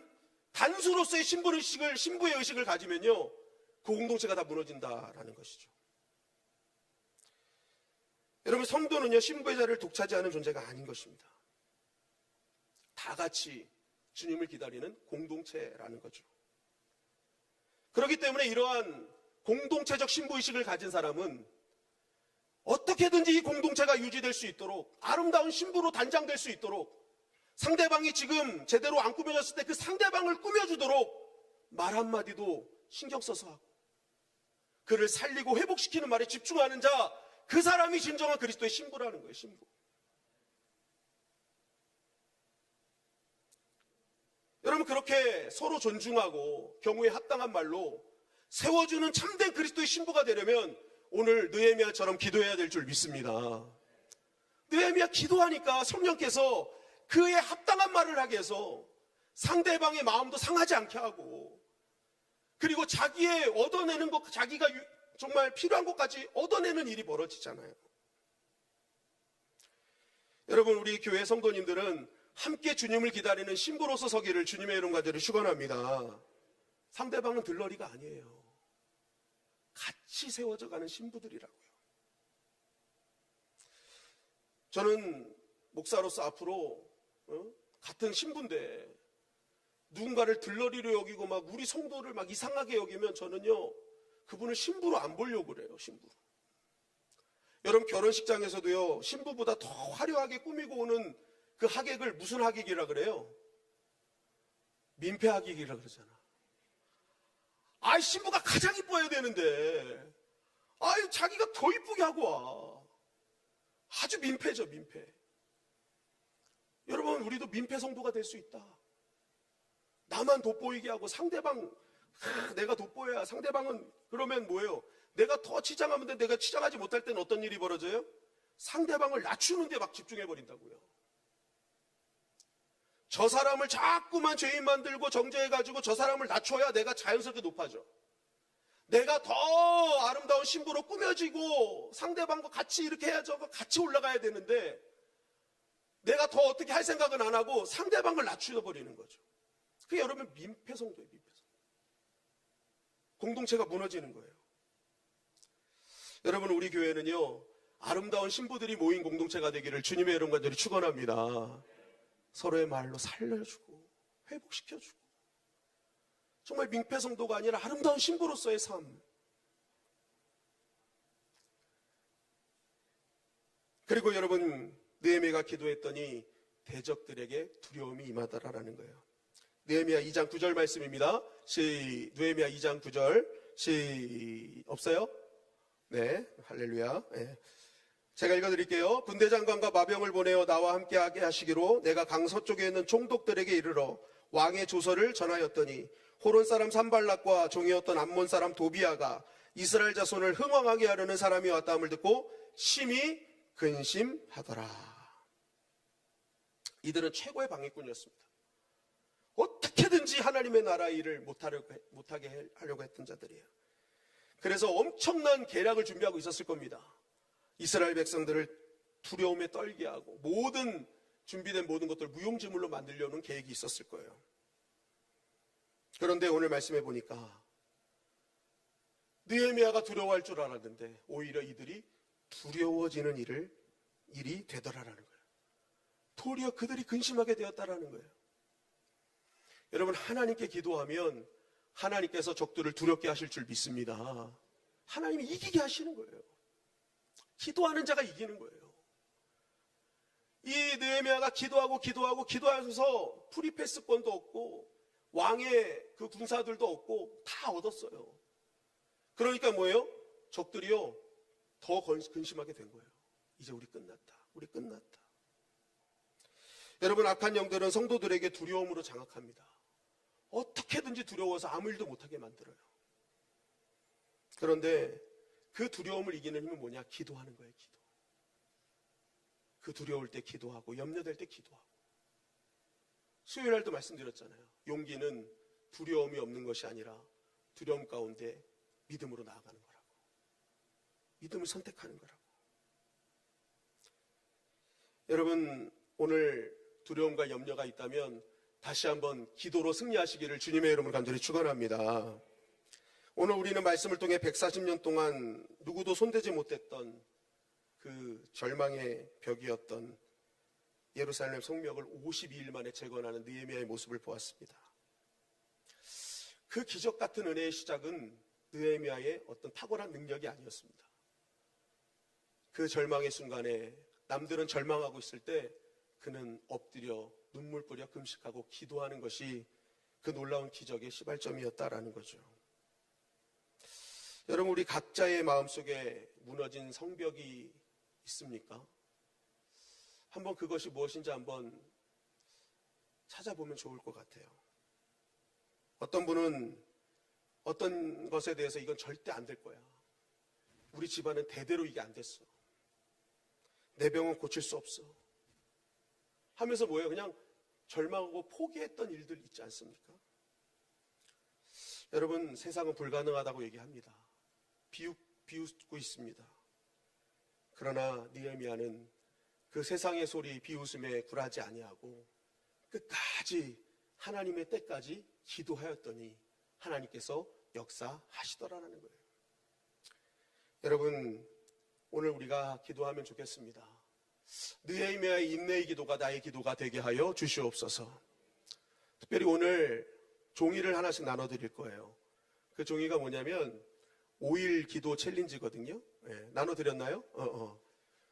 단수로서의 신부의 의식을 가지면요, 그 공동체가 다 무너진다라는 것이죠. 여러분, 성도는요, 신부의 자리를 독차지하는 존재가 아닌 것입니다. 다 같이 주님을 기다리는 공동체라는 거죠. 그렇기 때문에 이러한 공동체적 신부의식을 가진 사람은 어떻게든지 이 공동체가 유지될 수 있도록, 아름다운 신부로 단장될 수 있도록, 상대방이 지금 제대로 안 꾸며졌을 때 그 상대방을 꾸며주도록 말 한마디도 신경 써서 하고, 그를 살리고 회복시키는 말에 집중하는 자, 그 사람이 진정한 그리스도의 신부라는 거예요, 신부. 여러분, 그렇게 서로 존중하고 경우에 합당한 말로 세워주는 참된 그리스도의 신부가 되려면 오늘 느헤미야처럼 기도해야 될 줄 믿습니다. 느헤미야 기도하니까 성령께서 그에 합당한 말을 하게 해서 상대방의 마음도 상하지 않게 하고, 그리고 자기의 얻어내는 것, 자기가 정말 필요한 것까지 얻어내는 일이 벌어지잖아요. 여러분, 우리 교회 성도님들은 함께 주님을 기다리는 신부로서 서기를 주님의 이름 가지고 축원합니다. 상대방은 들러리가 아니에요. 같이 세워져 가는 신부들이라고요. 저는 목사로서 앞으로 같은 신부인데 누군가를 들러리로 여기고 막 우리 성도를 막 이상하게 여기면 저는요, 그분을 신부로 안 보려고 그래요, 신부로. 여러분, 결혼식장에서도요, 신부보다 더 화려하게 꾸미고 오는 그 하객을 무슨 하객이라 그래요? 민폐 하객이라 그러잖아. 아이, 신부가 가장 이뻐야 되는데, 아이, 자기가 더 이쁘게 하고 와. 아주 민폐죠, 민폐. 여러분, 우리도 민폐 성도가 될 수 있다. 나만 돋보이게 하고 상대방, 내가 돋보여야 상대방은, 그러면 뭐예요? 내가 더 치장하면 돼. 내가 치장하지 못할 때는 어떤 일이 벌어져요? 상대방을 낮추는 데 막 집중해버린다고요. 저 사람을 자꾸만 죄인 만들고 정죄해가지고 저 사람을 낮춰야 내가 자연스럽게 높아져. 내가 더 아름다운 신부로 꾸며지고 상대방과 같이 이렇게 해야죠. 같이 올라가야 되는데 내가 더 어떻게 할 생각은 안 하고 상대방을 낮추어버리는 거죠. 그게 여러분 민폐성도예요, 민폐성도. 공동체가 무너지는 거예요. 여러분, 우리 교회는요, 아름다운 신부들이 모인 공동체가 되기를 주님의 이름 간절히 축원합니다. 서로의 말로 살려주고 회복시켜주고, 정말 민폐성도가 아니라 아름다운 신부로서의 삶. 그리고 여러분, 느헤미야가 기도했더니 대적들에게 두려움이 임하더라라는 거예요. 느헤미야 2장 9절 말씀입니다. 느헤미야 2장 9절 없어요? 네, 할렐루야. 네. 제가 읽어드릴게요. 군대장관과 마병을 보내어 나와 함께하게 하시기로 내가 강 서쪽에 있는 총독들에게 이르러 왕의 조서를 전하였더니 호론 사람 산발락과 종이었던 암몬 사람 도비아가 이스라엘 자손을 흥왕하게 하려는 사람이 왔다함을 듣고 심히 근심하더라. 이들은 최고의 방해꾼이었습니다. 어떻게든지 하나님의 나라 일을 못하게 하려고 했던 자들이에요. 그래서 엄청난 계략을 준비하고 있었을 겁니다. 이스라엘 백성들을 두려움에 떨게 하고 모든 준비된 모든 것들을 무용지물로 만들려는 계획이 있었을 거예요. 그런데 오늘 말씀해 보니까 느헤미야가 두려워할 줄 알았는데 오히려 이들이 두려워지는 일이 되더라라는 거예요. 도리어 그들이 근심하게 되었다라는 거예요. 여러분, 하나님께 기도하면 하나님께서 적들을 두렵게 하실 줄 믿습니다. 하나님이 이기게 하시는 거예요. 기도하는 자가 이기는 거예요. 이 느헤미야가 기도하면서 프리패스권도 얻고 왕의 그 군사들도 얻고 다 얻었어요. 그러니까 뭐예요? 적들이요 더 근심하게 된 거예요. 이제 우리 끝났다. 여러분, 악한 영들은 성도들에게 두려움으로 장악합니다. 어떻게든지 두려워서 아무 일도 못하게 만들어요. 그런데 그 두려움을 이기는 힘은 뭐냐? 기도하는 거예요. 기도. 그 두려울 때 기도하고 염려될 때 기도하고. 수요일 날도 말씀드렸잖아요. 용기는 두려움이 없는 것이 아니라 두려움 가운데 믿음으로 나아가는 거라고. 믿음을 선택하는 거라고. 여러분, 오늘 두려움과 염려가 있다면 다시 한번 기도로 승리하시기를 주님의 이름으로 간절히 축원합니다. 오늘 우리는 말씀을 통해 140년 동안 누구도 손대지 못했던 그 절망의 벽이었던 예루살렘 성벽을 52일 만에 재건하는 느헤미야의 모습을 보았습니다. 그 기적 같은 은혜의 시작은 느헤미야의 어떤 탁월한 능력이 아니었습니다. 그 절망의 순간에 남들은 절망하고 있을 때 그는 엎드려 눈물 뿌려 금식하고 기도하는 것이 그 놀라운 기적의 시발점이었다라는 거죠. 여러분, 우리 각자의 마음속에 무너진 성벽이 있습니까? 한번 그것이 무엇인지 한번 찾아보면 좋을 것 같아요. 어떤 분은 어떤 것에 대해서 이건 절대 안 될 거야. 우리 집안은 대대로 이게 안 됐어. 내 병은 고칠 수 없어. 하면서 뭐예요? 그냥 절망하고 포기했던 일들 있지 않습니까? 여러분, 세상은 불가능하다고 얘기합니다. 비웃고 있습니다. 그러나 느헤미야는 그 세상의 소리 비웃음에 굴하지 아니하고 끝까지 하나님의 때까지 기도하였더니 하나님께서 역사하시더라는 거예요. 여러분, 오늘 우리가 기도하면 좋겠습니다. 느헤미야의 인내의 기도가 나의 기도가 되게 하여 주시옵소서. 특별히 오늘 종이를 하나씩 나눠드릴 거예요. 그 종이가 뭐냐면 5일 기도 챌린지거든요. 네, 나눠드렸나요?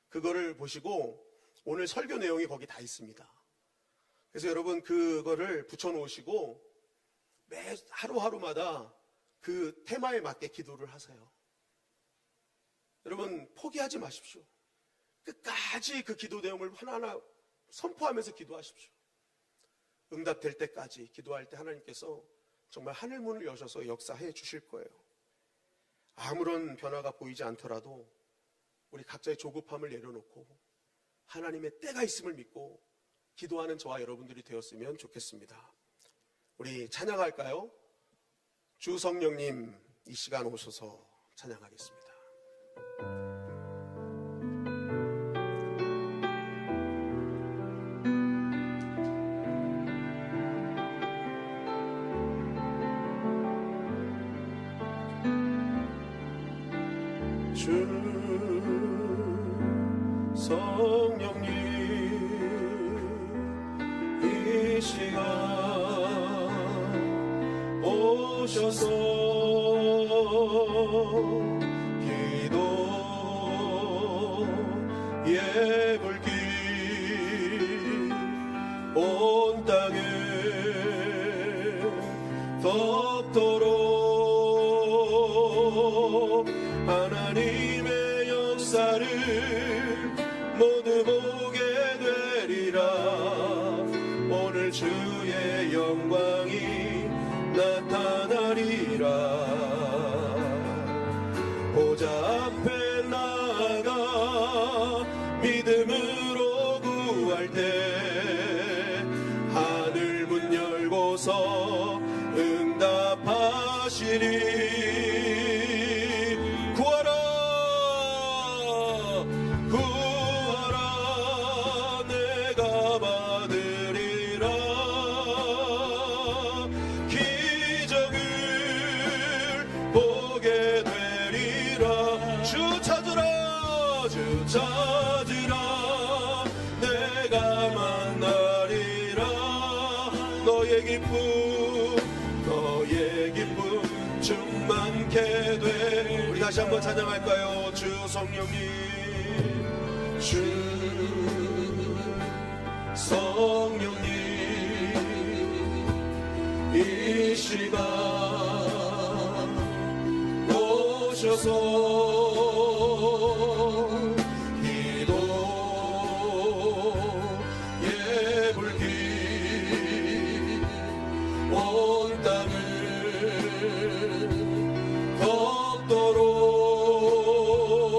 그거를 보시고 오늘 설교 내용이 거기 다 있습니다. 그래서 여러분 그거를 붙여놓으시고 매 하루하루마다 그 테마에 맞게 기도를 하세요. 여러분 포기하지 마십시오. 끝까지 그 기도 내용을 하나하나 선포하면서 기도하십시오. 응답될 때까지 기도할 때 하나님께서 정말 하늘문을 여셔서 역사해 주실 거예요. 아무런 변화가 보이지 않더라도 우리 각자의 조급함을 내려놓고 하나님의 때가 있음을 믿고 기도하는 저와 여러분들이 되었으면 좋겠습니다. 우리 찬양할까요? 주 성령님 이 시간 오셔서 찬양하겠습니다. 주 성령님 이 시간 오셔서 기도의 불길 온 땅에 덮도록 하나님의 역사를 모두 보게 되리라. 오늘 주의 영광이 나타나리라. 보좌 앞에 나아가 믿음으로 구할 때 하늘 문 열고서 응답하시리. 구하라 찾으라 내가 만나리라 너의 기쁨 충만케 돼. 우리 다시 한번 찬양할까요? 주 성령님 주 성령님 이 시간 오셔서 기도의 불길 온 땅을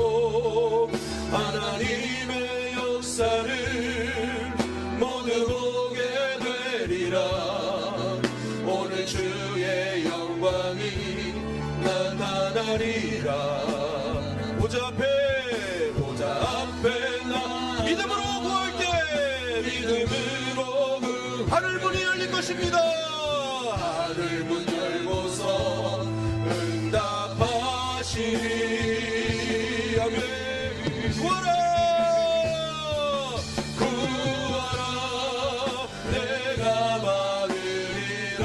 덮도록 하나님의 역사를 모두 보게 되리라. 오늘 주의 영광이 나타나리라. 보좌 앞에 나 믿음으로 구할게. 믿음으로 하늘 문이 열릴 것입니다. 하늘 문 열고서 응답하시리. 아멘. 구하라 내가 받으리라.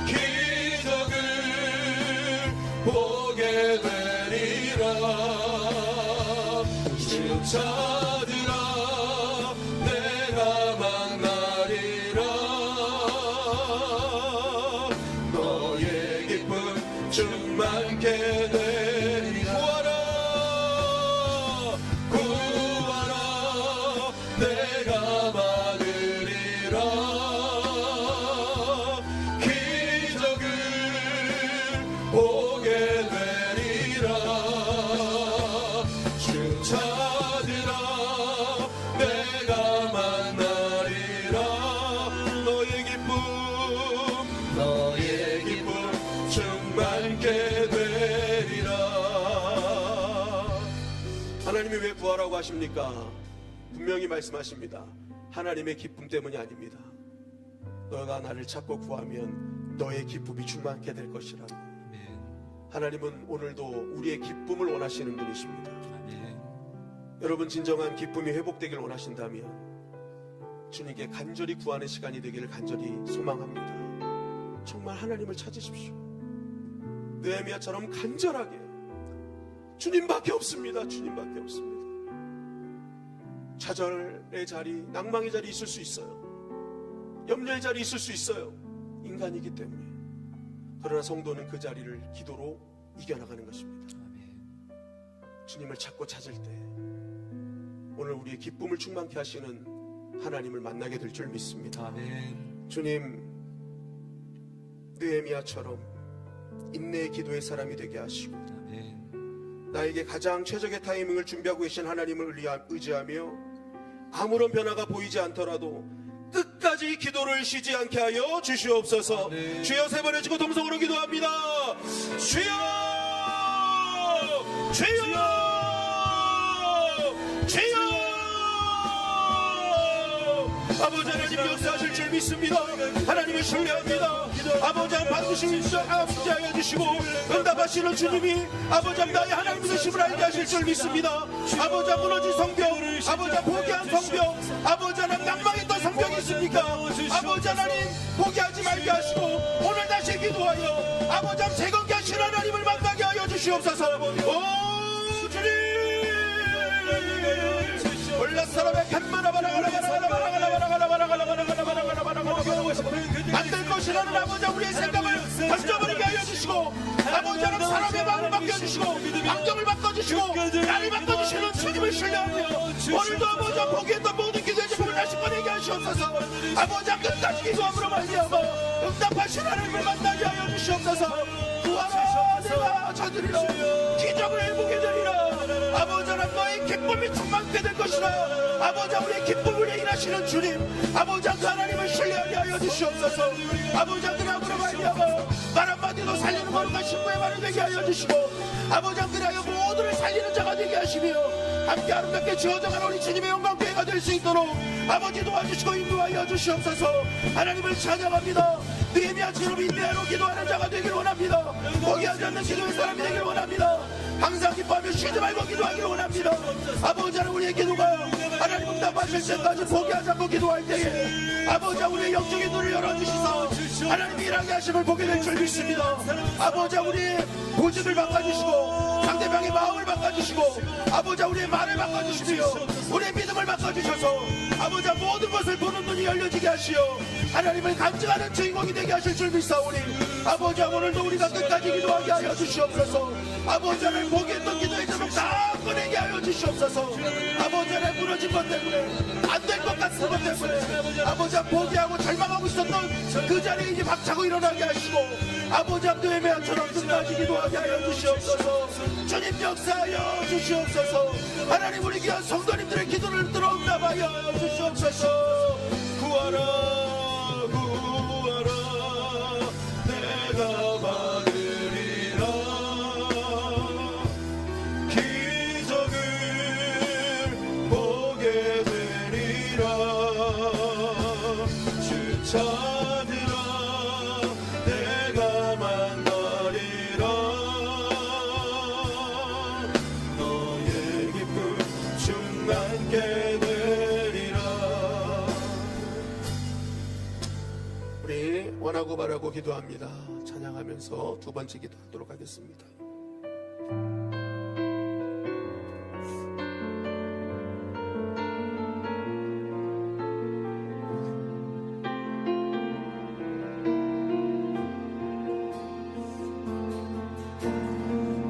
기적을 보게 되리라. 주 찾으라 내가 만나리라. 너의 기쁨 충만케 되리라. 구하라 내가 받으리라. 기적을 보게 되리라. 주 찾으라 내가 만나리라. 너의 기쁨 충만케 되리라. 하나님이 왜 구하라고 하십니까? 분명히 말씀하십니다. 하나님의 기쁨 때문이 아닙니다. 너가 나를 찾고 구하면 너의 기쁨이 충만케 될 것이라고. 하나님은 오늘도 우리의 기쁨을 원하시는 분이십니다. 여러분 진정한 기쁨이 회복되길 원하신다면 주님께 간절히 구하는 시간이 되기를 간절히 소망합니다. 정말 하나님을 찾으십시오. 느헤미야처럼 간절하게. 주님밖에 없습니다. 주님밖에 없습니다. 좌절의 자리, 낭망의 자리 있을 수 있어요. 염려의 자리 있을 수 있어요. 인간이기 때문에. 그러나 성도는 그 자리를 기도로 이겨나가는 것입니다. 주님을 찾고 찾을 때 오늘 우리의 기쁨을 충만케 하시는 하나님을 만나게 될 줄 믿습니다. 주님, 느헤미야처럼 인내의 기도의 사람이 되게 하시고 나에게 가장 최적의 타이밍을 준비하고 계신 하나님을 의지하며 아무런 변화가 보이지 않더라도 끝까지 기도를 쉬지 않게 하여 주시옵소서. 주여 세 번 해주고 동성으로 기도합니다. 주여 주여 주여. 아버지 하나님 역사하실 줄 믿습니다. 하나님을 신뢰합니다. 아버지 반드시 인정하여 주시고 응답하시는 주님이 아버지 나의 하나님 되심을 알게 하실 줄 믿습니다. 아버지 무너진 성벽, 아버지 포기한 성벽, 아버지 하나님 낭망했던 성벽이 있습니까? 아버지 하나님 포기하지 말게 하시고 오늘 다시 기도하여 아버지 재건케 하시는 하나님을 만나게 하여 주시옵소서. 오 주님 올라 사람의 안될 것이라는 아버지 우리의 생각을 던져버리게 하여 주시고 아버지 하나님 사람의 마음을 바꿔주시고 환경을 바꿔주시고 나를 바꿔주시는 주님을 신뢰하며 오늘도 아버지 포기했던 모든 기도의 제품을 다시 꺼내게 하시옵소서. 아버지 끝까지 기도함으로 말미암아 응답하신 하나님을 만나게 하여 주시옵소서. 구하라 내가 찾으리라. 기적을 보게 되리라. 아버지 하나님 너의 기쁨이 충만케 될 것이라. 아버지 우리의 기쁨을 일하시는 주님 아버지 하나님을 신뢰하게 하여 주시옵소서. 아버지 그러므로 말미암아 말 한마디도 살리는 말과 신부의 말을 되게 하여 주시고 아버지 그리하여 모두를 살리는 자가 되게 하시며 함께 아름답게 지어져가는 우리 주님의 영광교회가 될 수 있도록 아버지 도와주시고 인도하여 주시옵소서. 하나님을 찬양합니다. 느헤미야처럼 인내로 기도하는 자가 되길 원합니다. 포기하지 않는 기도의 사람이 되길 원합니다. 항상 기뻐하며 쉬지 말고 기도하기를 원합니다. 아버지 하나님, 우리의 기도가 하나님 응답하실 때까지 포기하지 않고 기도할 때에 아버지 우리의 영적인 눈을 열어주시서 하나님 일하게 하심을 보게 될 줄 믿습니다. 아버지 우리의 고집을 바꿔주시고 상대방의 마음을 바꿔주시고 아버지 우리의 말을 바꿔주시며 우리의 믿음을 바꿔주셔서 아버지 모든 것을 보는 눈이 열려지게 하시어 하나님을 간증하는 주인공이 되게 하실 줄 믿사오니 아버지 오늘도 우리가 끝까지 기도하게 하여 주시옵소서. 아버지 하나님 포기했던 기도의 제목 다 꺼내게 하여 주시옵소서. 아버지 하나님 무너진 것 때문에 안 될 것 같은 것 때문에 아버지 포기하고 절망하고 있었던 그 자리에 이제 박차고 일어나게 하시고 아버지 앞도 애매한처럼 끝까지 기도하게 하여 주시옵소서. 주님 역사하여 주시옵소서. 하나님 우리 귀한 성도님들의 기도를 들어 응답하여 주시옵소서. 구하라 구하라 내가 받으리라. 기적을 보게 되리라. 주 찾으라 내가 만나리라. 너의 기쁨 충만케 되리라. 우리 원하고 바라고 기도합니다. 찬양하면서 두 번째 기도하도록 하겠습니다.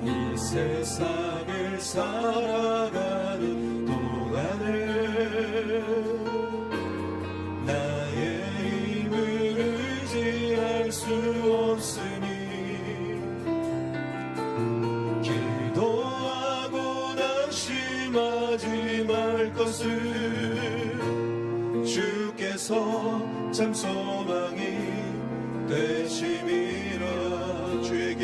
이 세상을 살아가는 동안에 나의 힘을 의지할 수 없으니 기도하고 낙심하지 말 것을 주께서 참 소망이 되심이라. 주의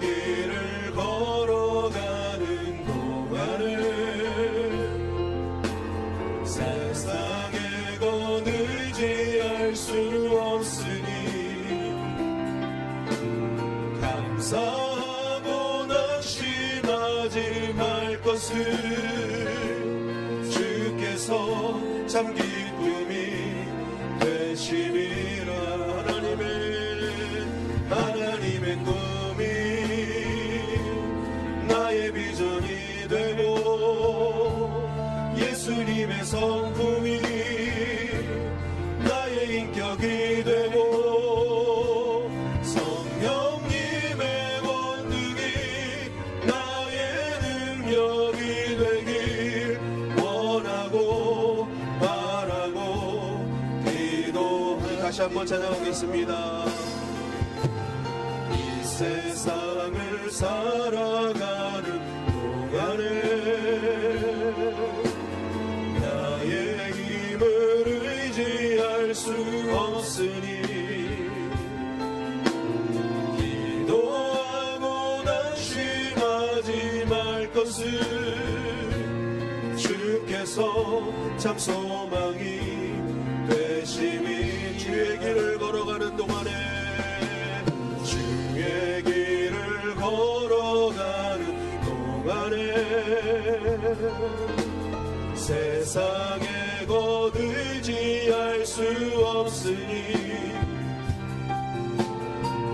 길을 걸어가는 동안에 세상에 건 의지할 수 없으니 감사하고 낙심하지 말 것을 주께서 참 기쁨이 되심이라. 하나님의 꿈이 나의 비전이 되고 예수님의 성품이 나의 인격이 되고 성령님의 권능이 나의 능력이 되길 원하고 바라고 기도하니. 다시 한번 찬양하겠습니다. 세상을 살아가는 동안에 나의 힘을 의지할 수 없으니 기도하고 낙심하지 말 것을 주께서 참 소망이 되심이. 주의 길을 걸어가는 동안에 주의 길을 걸어가는 동안에 세상에 곧 의지할 수 없으니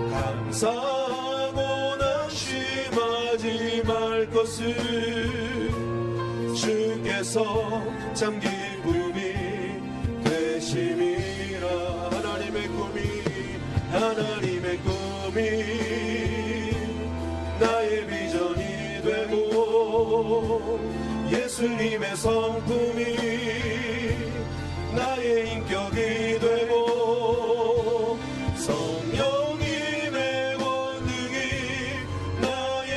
감사하고 낙심하지 말 것을 주께서 참 기쁨이 되심이라. 하나님의 꿈이 나의 비전이 되고 예수님의 성품이 나의 인격이 되고 성령님의 권능이 나의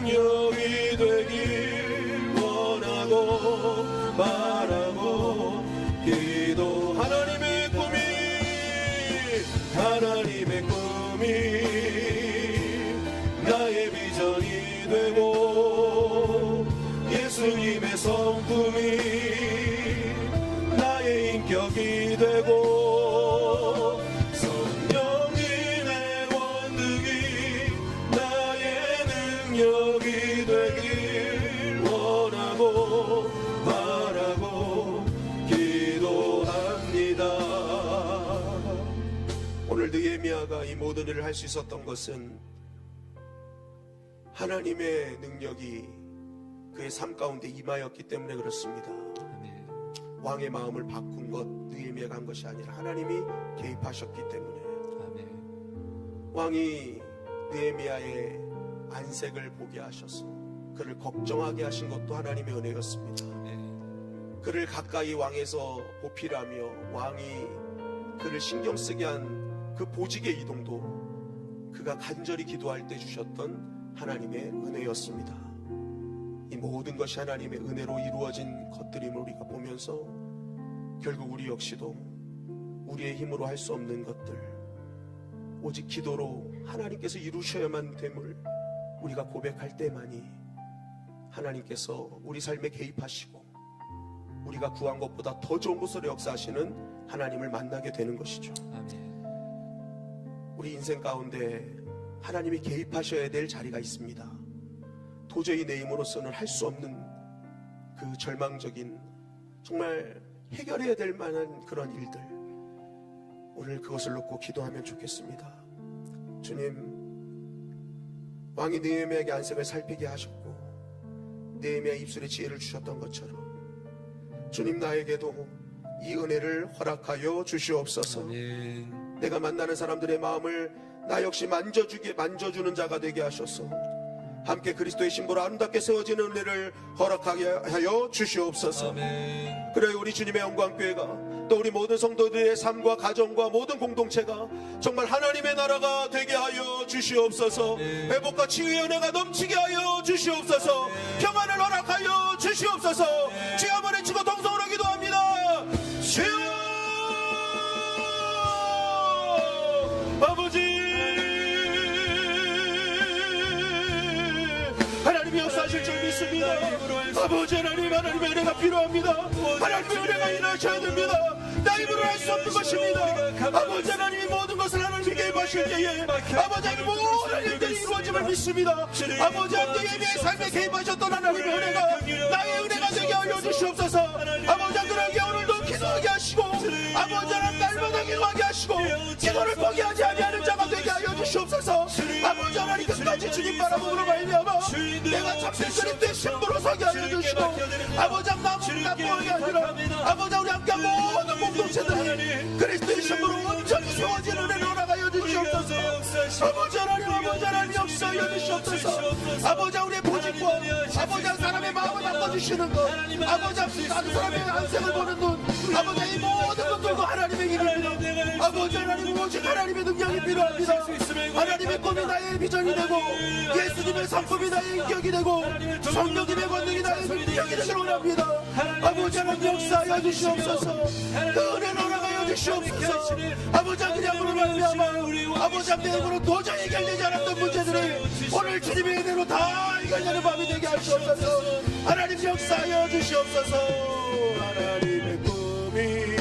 능력이 되길 원하고 바라고 기도. 하나님의 꿈이 나의 비전이 되고 예수님의 성품이 나의 인격이 되고 성령님의 권능이 오늘 느헤미야가 이 모든 일을 할 수 있었던 것은 하나님의 능력이 그의 삶 가운데 임하였기 때문에 그렇습니다. 아멘. 왕의 마음을 바꾼 것 느헤미야가 한 것이 아니라 하나님이 개입하셨기 때문에 아멘. 왕이 느헤미야의 안색을 보게 하셔서 그를 걱정하게 하신 것도 하나님의 은혜였습니다. 아멘. 그를 가까이 왕에서 보필하며 왕이 그를 신경 쓰게 한 그 보직의 이동도 그가 간절히 기도할 때 주셨던 하나님의 은혜였습니다. 이 모든 것이 하나님의 은혜로 이루어진 것들임을 우리가 보면서 결국 우리 역시도 우리의 힘으로 할 수 없는 것들, 오직 기도로 하나님께서 이루셔야만 됨을 우리가 고백할 때만이 하나님께서 우리 삶에 개입하시고 우리가 구한 것보다 더 좋은 곳으로 역사하시는 하나님을 만나게 되는 것이죠. 아멘. 우리 인생 가운데 하나님이 개입하셔야 될 자리가 있습니다. 도저히 내 힘으로서는 할 수 없는 그 절망적인, 정말 해결해야 될 만한 그런 일들, 오늘 그것을 놓고 기도하면 좋겠습니다. 주님, 왕이 느헤미야에게 안색을 살피게 하셨고 느헤미야 입술에 지혜를 주셨던 것처럼 주님, 나에게도 이 은혜를 허락하여 주시옵소서. 아멘. 내가 만나는 사람들의 마음을 나 역시 만져주는 자가 되게 하셔서 함께 그리스도의 신부로 아름답게 세워지는 은혜를 허락하게 하여 주시옵소서. 아멘. 그래, 우리 주님의 영광교회가 또 우리 모든 성도들의 삶과 가정과 모든 공동체가 정말 하나님의 나라가 되게 하여 주시옵소서. 아멘. 회복과 치유의 은혜가 넘치게 하여 주시옵소서. 아멘. 평안을 허락하여 주시옵소서. 주여 한번 외치고 동성으로 기도합니다. 주여 아버지, 하나님이 역사하실 줄 믿습니다. 아버지 하나님, 하나님의 은혜가 필요합니다. 하나님의 은혜가 일하셔야 됩니다. 나 힘으로 할 수 없는 것입니다. 아버지 하나님이 모든 것을 하나님이 개입하실 때에 아버지 하나님 모든 일들이 이루어짐을 믿습니다. 아버지 하나님, 예배의 삶에 개입하셨던 하나님의 은혜가 나의 은혜가 되게 하여 주시옵소서. 아버지 하나님, 오늘도 기도하게 하시고 아버지 하나님, 날마다 기도하게 하시고 기도를 포기하지 아니하는 자가 되게 하여 주시옵소서. 아버지 하나님, 끝까지 주님 바라보므로 말미암아 내가 참된 그리스도의 신부로 서게 하여 주시고 아버지 하나님, 나무를 납부하게 아니라 아버지 우리 함께 모든 공동체들이 그리스도의 신부로 온전히 세워지는 은혜를 허락하여 주시옵소서. 아버지 하나님, 역사하여 주시옵소서. 아버지 우리의 보직과 아버지 사람의 마음을 바꿔주시는 것, 아버지 다른 사람의 안색을 보는 눈, 아버지 이 모든 것들도 하나님의 일입니다. 아버지 하나님, 오직 하나님의 능력이 필요합니다. 하나님의 꿈이 나의 비전이 되고 예수님의 상품이 나의 인격이 되고 성령님의 권능이 나의 능력이 되기를 원합니다. 아버지 하나님, 역사하여 주시옵소서. 그 은혜를 허락하여 주시옵소서. 아버지 그냥으로 말미암아 아버지 내 힘으로 도저히 해결되지 않았던 문제들이 오늘 주님의 은혜로 다 해결되는 밤이 되게 하시옵소서. 하나님, 역사하여 주시옵소서. 하나님의 꿈이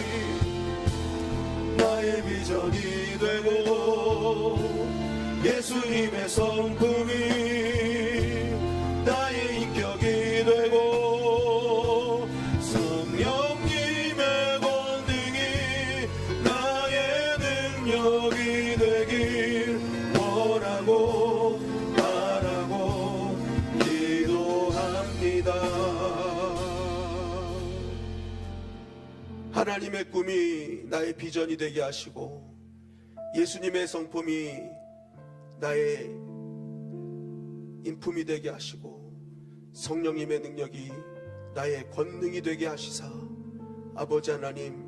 나의 비전이 되고 예수님의 성품이 나의 인격이 되고 성령님의 권능이 나의 능력이 되길 원하고 바라고 기도합니다. 하나님의 꿈이 나의 비전이 되게 하시고 예수님의 성품이 나의 인품이 되게 하시고 성령님의 능력이 나의 권능이 되게 하시사 아버지 하나님,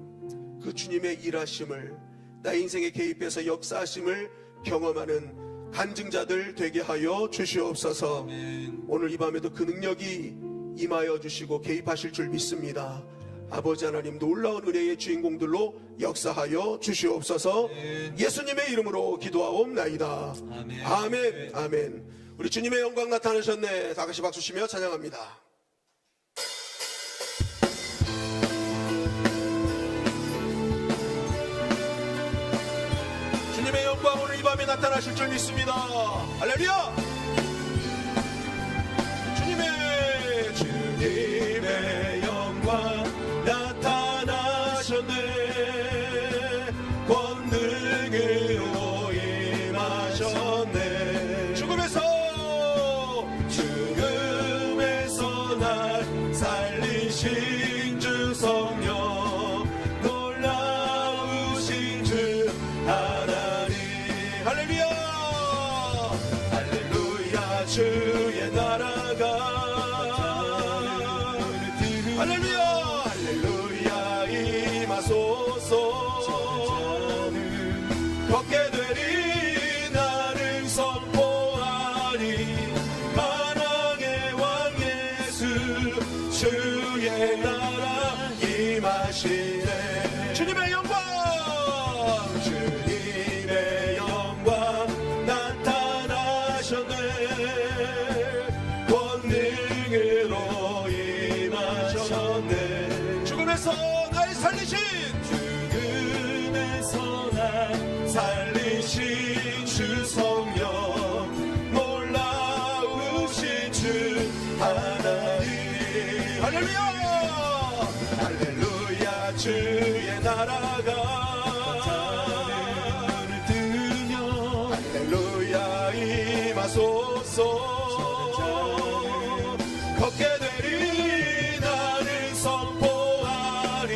그 주님의 일하심을 나의 인생에 개입해서 역사하심을 경험하는 간증자들 되게 하여 주시옵소서. 아멘. 오늘 이 밤에도 그 능력이 임하여 주시고 개입하실 줄 믿습니다. 아버지 하나님, 놀라운 은혜의 주인공들로 역사하여 주시옵소서. 아멘. 예수님의 이름으로 기도하옵나이다. 아멘. 아멘. 아멘. 우리 주님의 영광 나타나셨네. 다 같이 박수 치며 찬양합니다. 주님의 영광 오늘 이 밤에 나타나실 줄 믿습니다. 할렐루야. 주님의 영광 나타나셨네. 권능의 걷게 되리 나는 선포하리 만왕의 왕 예수 주의 나라 임하시네. 주님의 영광 주님의 영광 나타나셨네. 권능으로 임하셨네. 죽음에서 날 살리신 죽음에서 날 살리신 주 성령 놀라우신 주 하나님. 할렐루야 할렐루야 주의 나라가 하늘을 뜨며 할렐루야 임하소서. 걷게 되리 나는 선포하리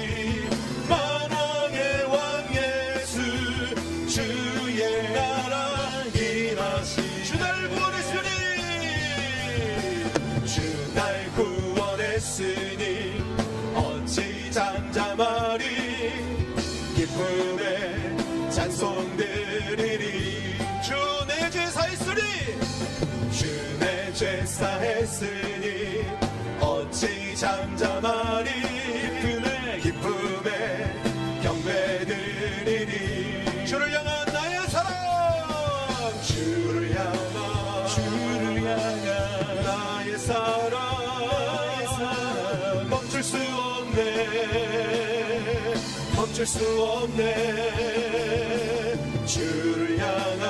만왕의 왕 예수 주의 나라 임하시. 주 날 구원했으니 주 날 구원했으니 어찌 잠잠하리 기쁨에 찬송 드리리. 주 내 죄 사했으니 주 내 죄 사했으니 어찌 잠잠하리 기쁨에 경배 드리리. 주를 향한 나의 사랑 주를 향한 나의 사랑 멈출 수 없네 멈출 수 없네. 주를 향한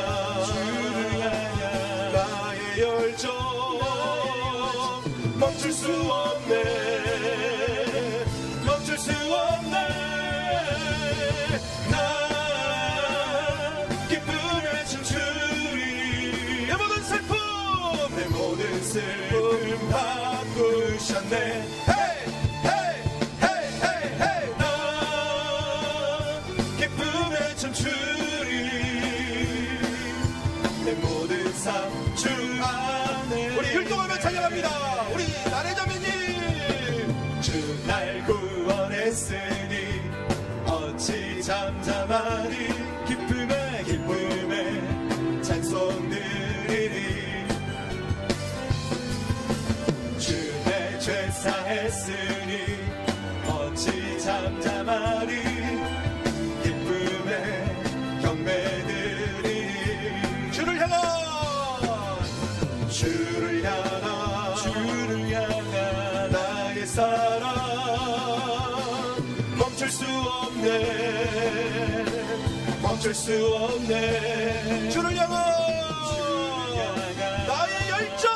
나의 열정 멈출 수 없네 멈출 수 없네. 나 기쁨에 춤추리 내 모든 슬픔 바꾸셨네. 헤이 헤이 헤이 헤이 헤이 나 기쁨에 춤추리 내 모든 삶 주 안에. 우리 율동하며 찬양합니다. 우리 나래 자매님 주 날 구원했으니 어찌 잠잠하리 기쁨에 찬송 드리리. 주 내 죄 사했으니 어찌 잠잠하리 기쁨에 경배 드리리. 주를 향한 나의 사랑 멈출 수 없네 멈출 수 없네. 주를 향한 나의 열정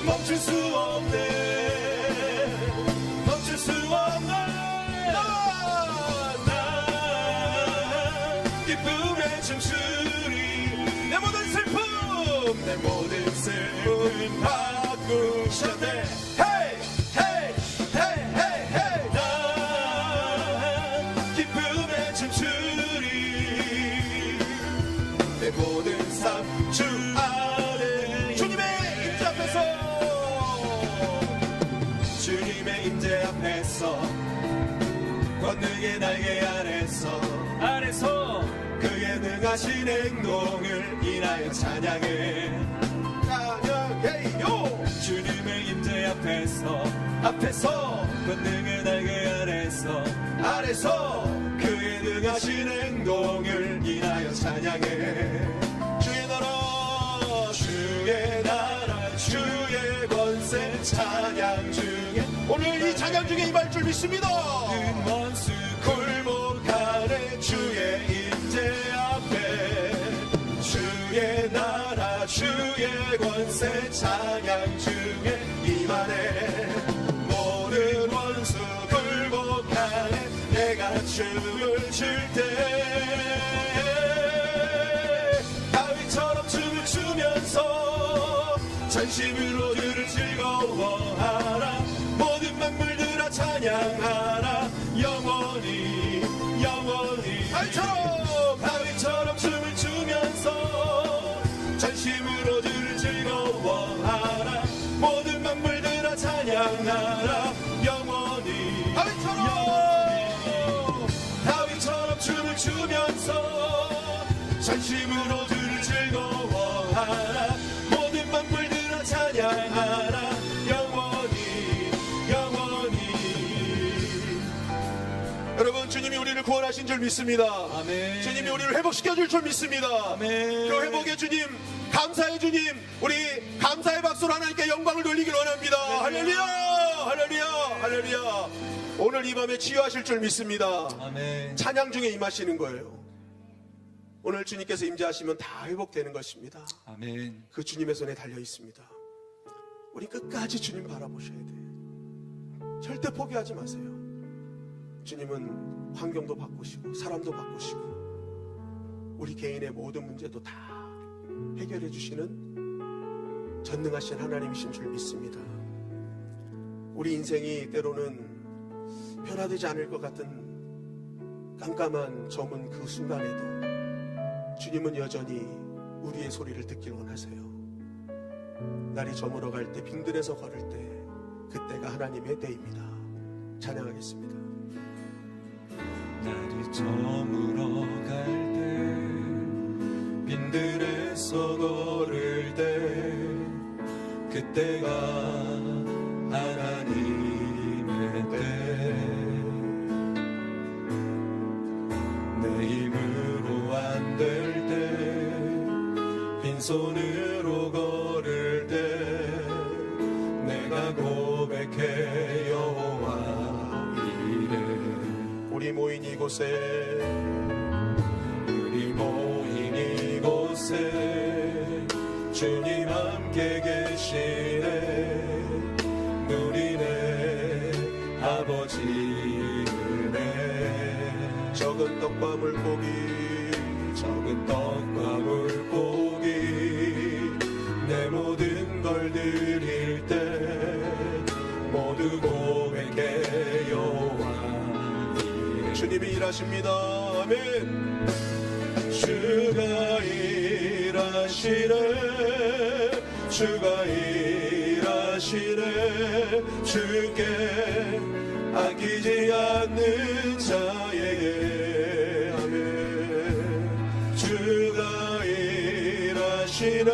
멈출 수 없네 멈출 수 없네. 나 기쁨에 춤추리 내 모든 슬픔 바꾸셨네. 헤이 헤이 헤이 헤이 헤이 나 기쁨에 춤추리 내 모든 삶 주 안에. 주님의 임재 앞에서 주님의 임재 앞에서 권능의 날개 아래서 그의 능하신 행동을 인하여 찬양해 찬양해요. 주님의 임재 앞에서 권능의 날개 아래서 그의 능하신 행동을 인하여 찬양해. 주의 나라 주의 권세 찬양 중에 오늘 이 찬양 중에 임할 줄 믿습니다. 원수 굴복하네 주의 임재 앞에 주의 나라 주의 권세 찬양 중에 임하네. 모든 원수 굴복하네 내가 춤을 출 때 다윗처럼 춤을 추면서 전심으로 주를 즐거워하라. 모든 만물들아 찬양하라. 영원히 다윗처럼 춤을 추면서 전심으로 주를 즐거워하라. 모든 만물들아 찬양하라. 영원히 전심으로 주를 즐거워하라. 모든 만물들아 찬양하라. 영원히 영원히. 여러분, 주님이 우리를 구원하신 줄 믿습니다. 아멘. 주님이 우리를 회복시켜 줄 줄 믿습니다. 아멘. 그 회복의 주님, 감사의 주님, 우리 감사의 박수로 하나님께 영광을 돌리길 원합니다. 할렐루야, 할렐루야, 할렐루야. 오늘 이 밤에 치유하실 줄 믿습니다. 아멘. 찬양 중에 임하시는 거예요. 오늘 주님께서 임재하시면 다 회복되는 것입니다. 아멘. 그 주님의 손에 달려 있습니다. 우리 끝까지 주님 바라보셔야 돼요. 절대 포기하지 마세요. 주님은 환경도 바꾸시고 사람도 바꾸시고 우리 개인의 모든 문제도 다 해결해 주시는 전능하신 하나님이신 줄 믿습니다. 우리 인생이 때로는 변화되지 않을 것 같은 깜깜한 저문 그 순간에도 주님은 여전히 우리의 소리를 듣길 원하세요. 날이 저물어 갈 때, 빙들에서 걸을 때, 그때가 하나님의 때입니다. 찬양하겠습니다. 날이 저물어 갈 때, 빈들에서 걸을 때, 그때가 하나님의 때. 내 힘으로 안 될 때, 빈손으로 걸을 때, 내가 고백해 여호와 이래. 우리 모인 이곳에, 우리 모인 이곳에 주님 함께 계시네. 누리네 아버지 은혜. 적은 떡과 물고기, 적은 떡과 물고기 내 모든 걸 드릴 때 모두 고백해 여호와 이래. 주님이 일하십니다. 아멘. 주가 일하시네. 주가 일하시네. 주께 아끼지 않는 자에게. 아멘. 주가 일하시네.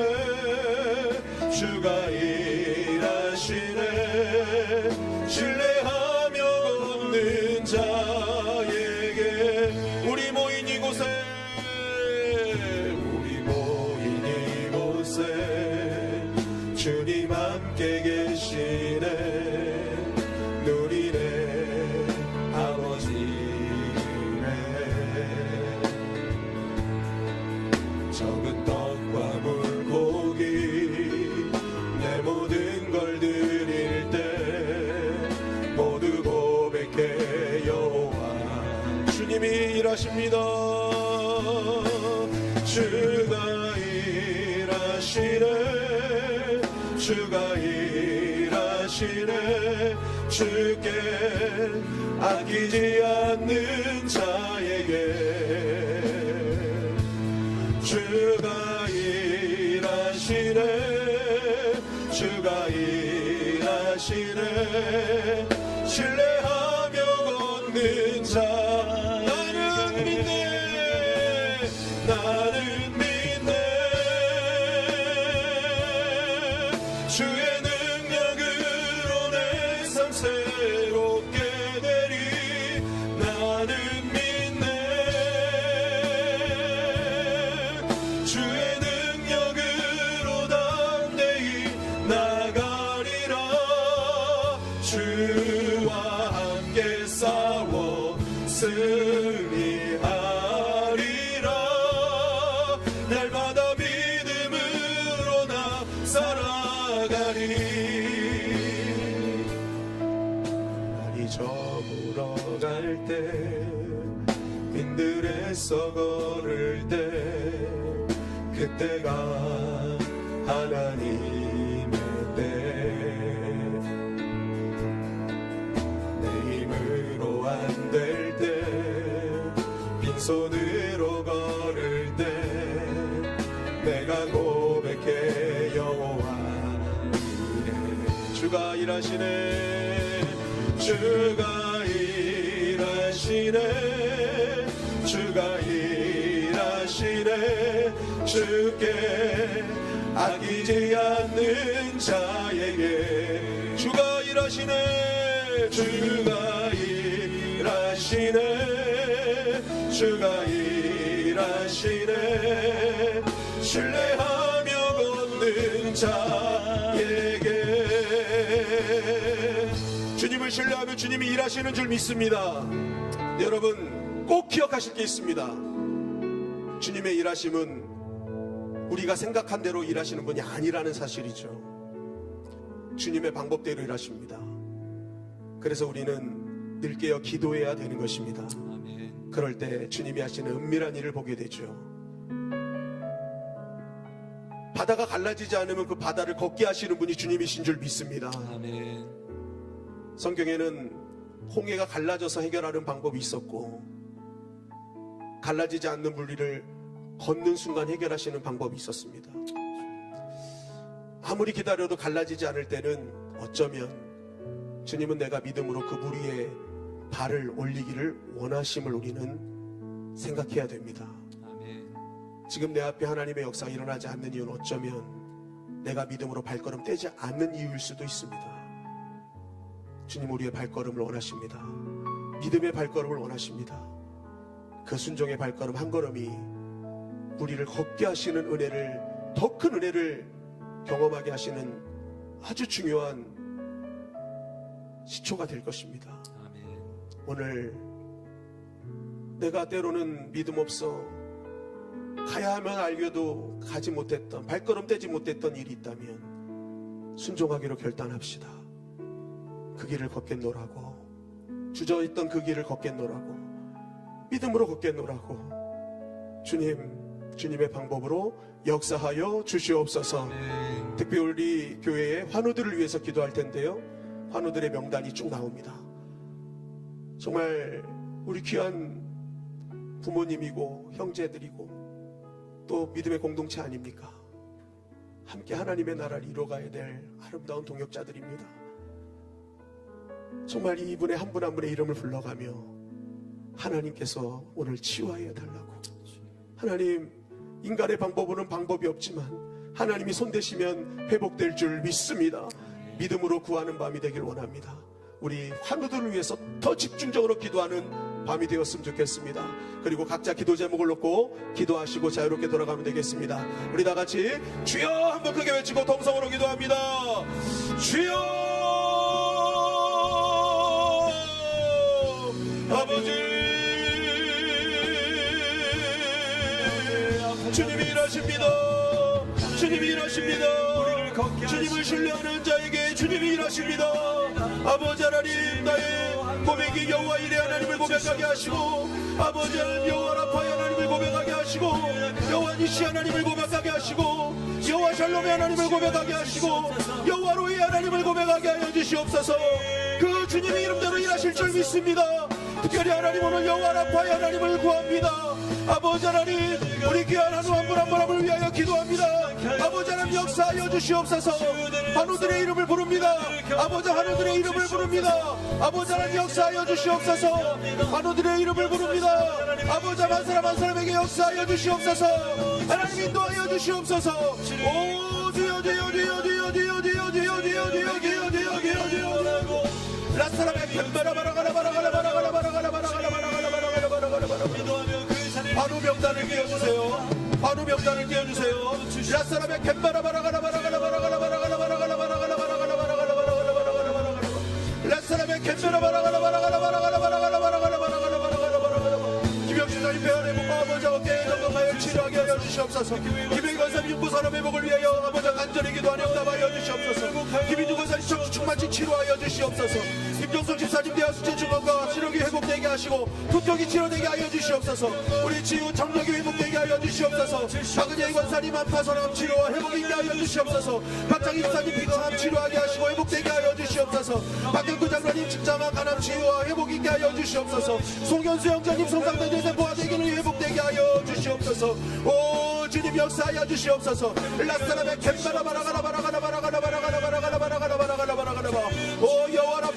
주가 일하시네. 신뢰하며 걷는 자에게. 우리 모인 이곳에, 우리 모인 이곳에 주님 함께 계시네. 누리네 아버지네. 적은 떡과 물고기 내 모든 걸 드릴 때 모두 고백해 여호와. 주님이 일하십니다. 주가 일하시네. 주가 일하시네. 주께 아끼지 않는 자에게. 주가 일하시네. 주가 일하시네. 신뢰하며 걷는 자. 나는 믿네. 나는 믿네. 주의 능력으로 내 삶 새롭게 되리. 나는 믿네. 주의 능력으로 담대히 나가리라. 주와 함께 싸워 승리하리라. 날마다 믿음으로 나 살아가리. 날이 저물어 갈 때, 빈들에서 걸을 때, 그때가 하나님의 때. 내 힘으로 안 될 때, 빈손으로 걸을 때, 내가 고백해 여호와 이래. 주가 일하시네. 주가 일하시네. 주가 일하시네. 주께 아끼지 않는 자에게 주가 일하시네 주가 일하시네 주가 일하시네 신뢰하며 걷는 자에게 주님을 신뢰하며 주님이 일하시는 줄 믿습니다. 여러분 꼭 기억하실 게 있습니다. 주님의 일하심은 우리가 생각한 대로 일하시는 분이 아니라는 사실이죠. 주님의 방법대로 일하십니다. 그래서 우리는 늘 깨어 기도해야 되는 것입니다. 아멘. 그럴 때 주님이 하시는 은밀한 일을 보게 되죠. 바다가 갈라지지 않으면 그 바다를 걷게 하시는 분이 주님이신 줄 믿습니다. 아멘. 성경에는 홍해가 갈라져서 해결하는 방법이 있었고 갈라지지 않는 물리를 걷는 순간 해결하시는 방법이 있었습니다. 아무리 기다려도 갈라지지 않을 때는 어쩌면 주님은 내가 믿음으로 그 물 위에 발을 올리기를 원하심을 우리는 생각해야 됩니다. 아멘. 지금 내 앞에 하나님의 역사가 일어나지 않는 이유는 어쩌면 내가 믿음으로 발걸음 떼지 않는 이유일 수도 있습니다. 주님 우리의 발걸음을 원하십니다. 믿음의 발걸음을 원하십니다. 그 순종의 발걸음 한 걸음이 우리를 걷게 하시는 은혜를, 더 큰 은혜를 경험하게 하시는 아주 중요한 시초가 될 것입니다. 아멘. 오늘 내가 때로는 믿음 없어 가야 하면 알려도 가지 못했던, 발걸음 떼지 못했던 일이 있다면 순종하기로 결단합시다. 그 길을 걷겠노라고, 주저있던 그 길을 걷겠노라고, 믿음으로 걷겠노라고. 주님의 방법으로 역사하여 주시옵소서. 아멘. 특별히 우리 교회의 환우들을 위해서 기도할 텐데요, 환우들의 명단이 쭉 나옵니다. 정말 우리 귀한 부모님이고 형제들이고 또 믿음의 공동체 아닙니까? 함께 하나님의 나라를 이뤄가야 될 아름다운 동역자들입니다. 정말 이분의 한 분 한 분의 이름을 불러가며 하나님께서 오늘 치유하여 달라고. 하나님, 인간의 방법으로는 방법이 없지만 하나님이 손대시면 회복될 줄 믿습니다. 믿음으로 구하는 밤이 되길 원합니다. 우리 환우들을 위해서 더 집중적으로 기도하는 밤이 되었으면 좋겠습니다. 그리고 각자 기도 제목을 놓고 기도하시고 자유롭게 돌아가면 되겠습니다. 우리 다 같이 주여 한번 크게 외치고 동성으로 기도합니다. 주여 아버지, 주님이 일하십니다. 주님이 일하십니다. 주님을 신뢰하는 자에게 주님이 일하십니다. 아버지 하나님, 나의 고백이 여호와 이레 하나님을 고백하게 하시고, 아버지 하나님 여호와 라파의 하나님을 고백하게 하시고, 여호와 니시 하나님을 고백하게 하시고, 여호와 샬롬의 하나님을 고백하게 하시고, 여호와 로의 하나님을 고백하게 하여 주시옵소서. 그 주님의 이름대로 일하실 줄 믿습니다. 특별히 하나님 오늘 여호와 라파의 하나님을 구합니다. 아버지 하나님, 우리 귀한 한우 한 분 한 분을 위하여 기도합니다. 아버지 하나님 역사하여 주시옵소서. 한우들의 이름을 부릅니다. 아버지 한우들의 이름을 부릅니다. 아버지 하나님 역사하여 주시옵소서. 한우들의 이름을 부릅니다. 아버지 한 사람 한 사람에게 역사하여 주시옵소서. 하나님 인도하여 주시옵소서. 오 주여 주여 주여 주여 주여 주여 주여 주여 주여 주여 주여 주여 주여 라사라베 바로 명단을 띄워주세요. 바로 명단을 띄워주세요. 라사라베 김영신사님 배안의 목과 아버지 어깨에 정복하여 치료하게 하여 주시옵소서. 김영희 권사님 육부산업 회복을 위하여 아버지 간절히 기도하여 응답하여 주시옵소서. 김인주 권사님 청주 충만치 치료하여 주시옵소서. 김종성 집사님 대하수체 증언과 시력이 회복되게 하시고 두통이 치료되게 하여 주시옵소서. 우리 지우 정력이 회복되게 하여 주시옵소서. 박은혜 권사님 한파선암 치료와 회복 있게 하여 주시옵소서. 박장희 집사님 비강암 치료하게 하시고 회복되게 하여 주시옵소서. 박경구 장로님 직장암 간암 치료와 회복 있게 하여 주시옵소서. 송현수 형제님 송상된 대세포화 되기는 회복되게 하여 주시옵소서. 오 주님 역사하여 주시옵소서. 라스타라베 캔바라바라가라바라가라바라가라바라가라바라가라바라가라바라가라바 오 여호와라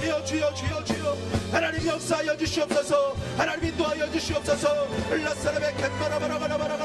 주여 주여 주여 주여 하나님 역사하여 주시옵소서. 하나님 인도하여 주시옵소서. 라사람의 캔바라바라바라바라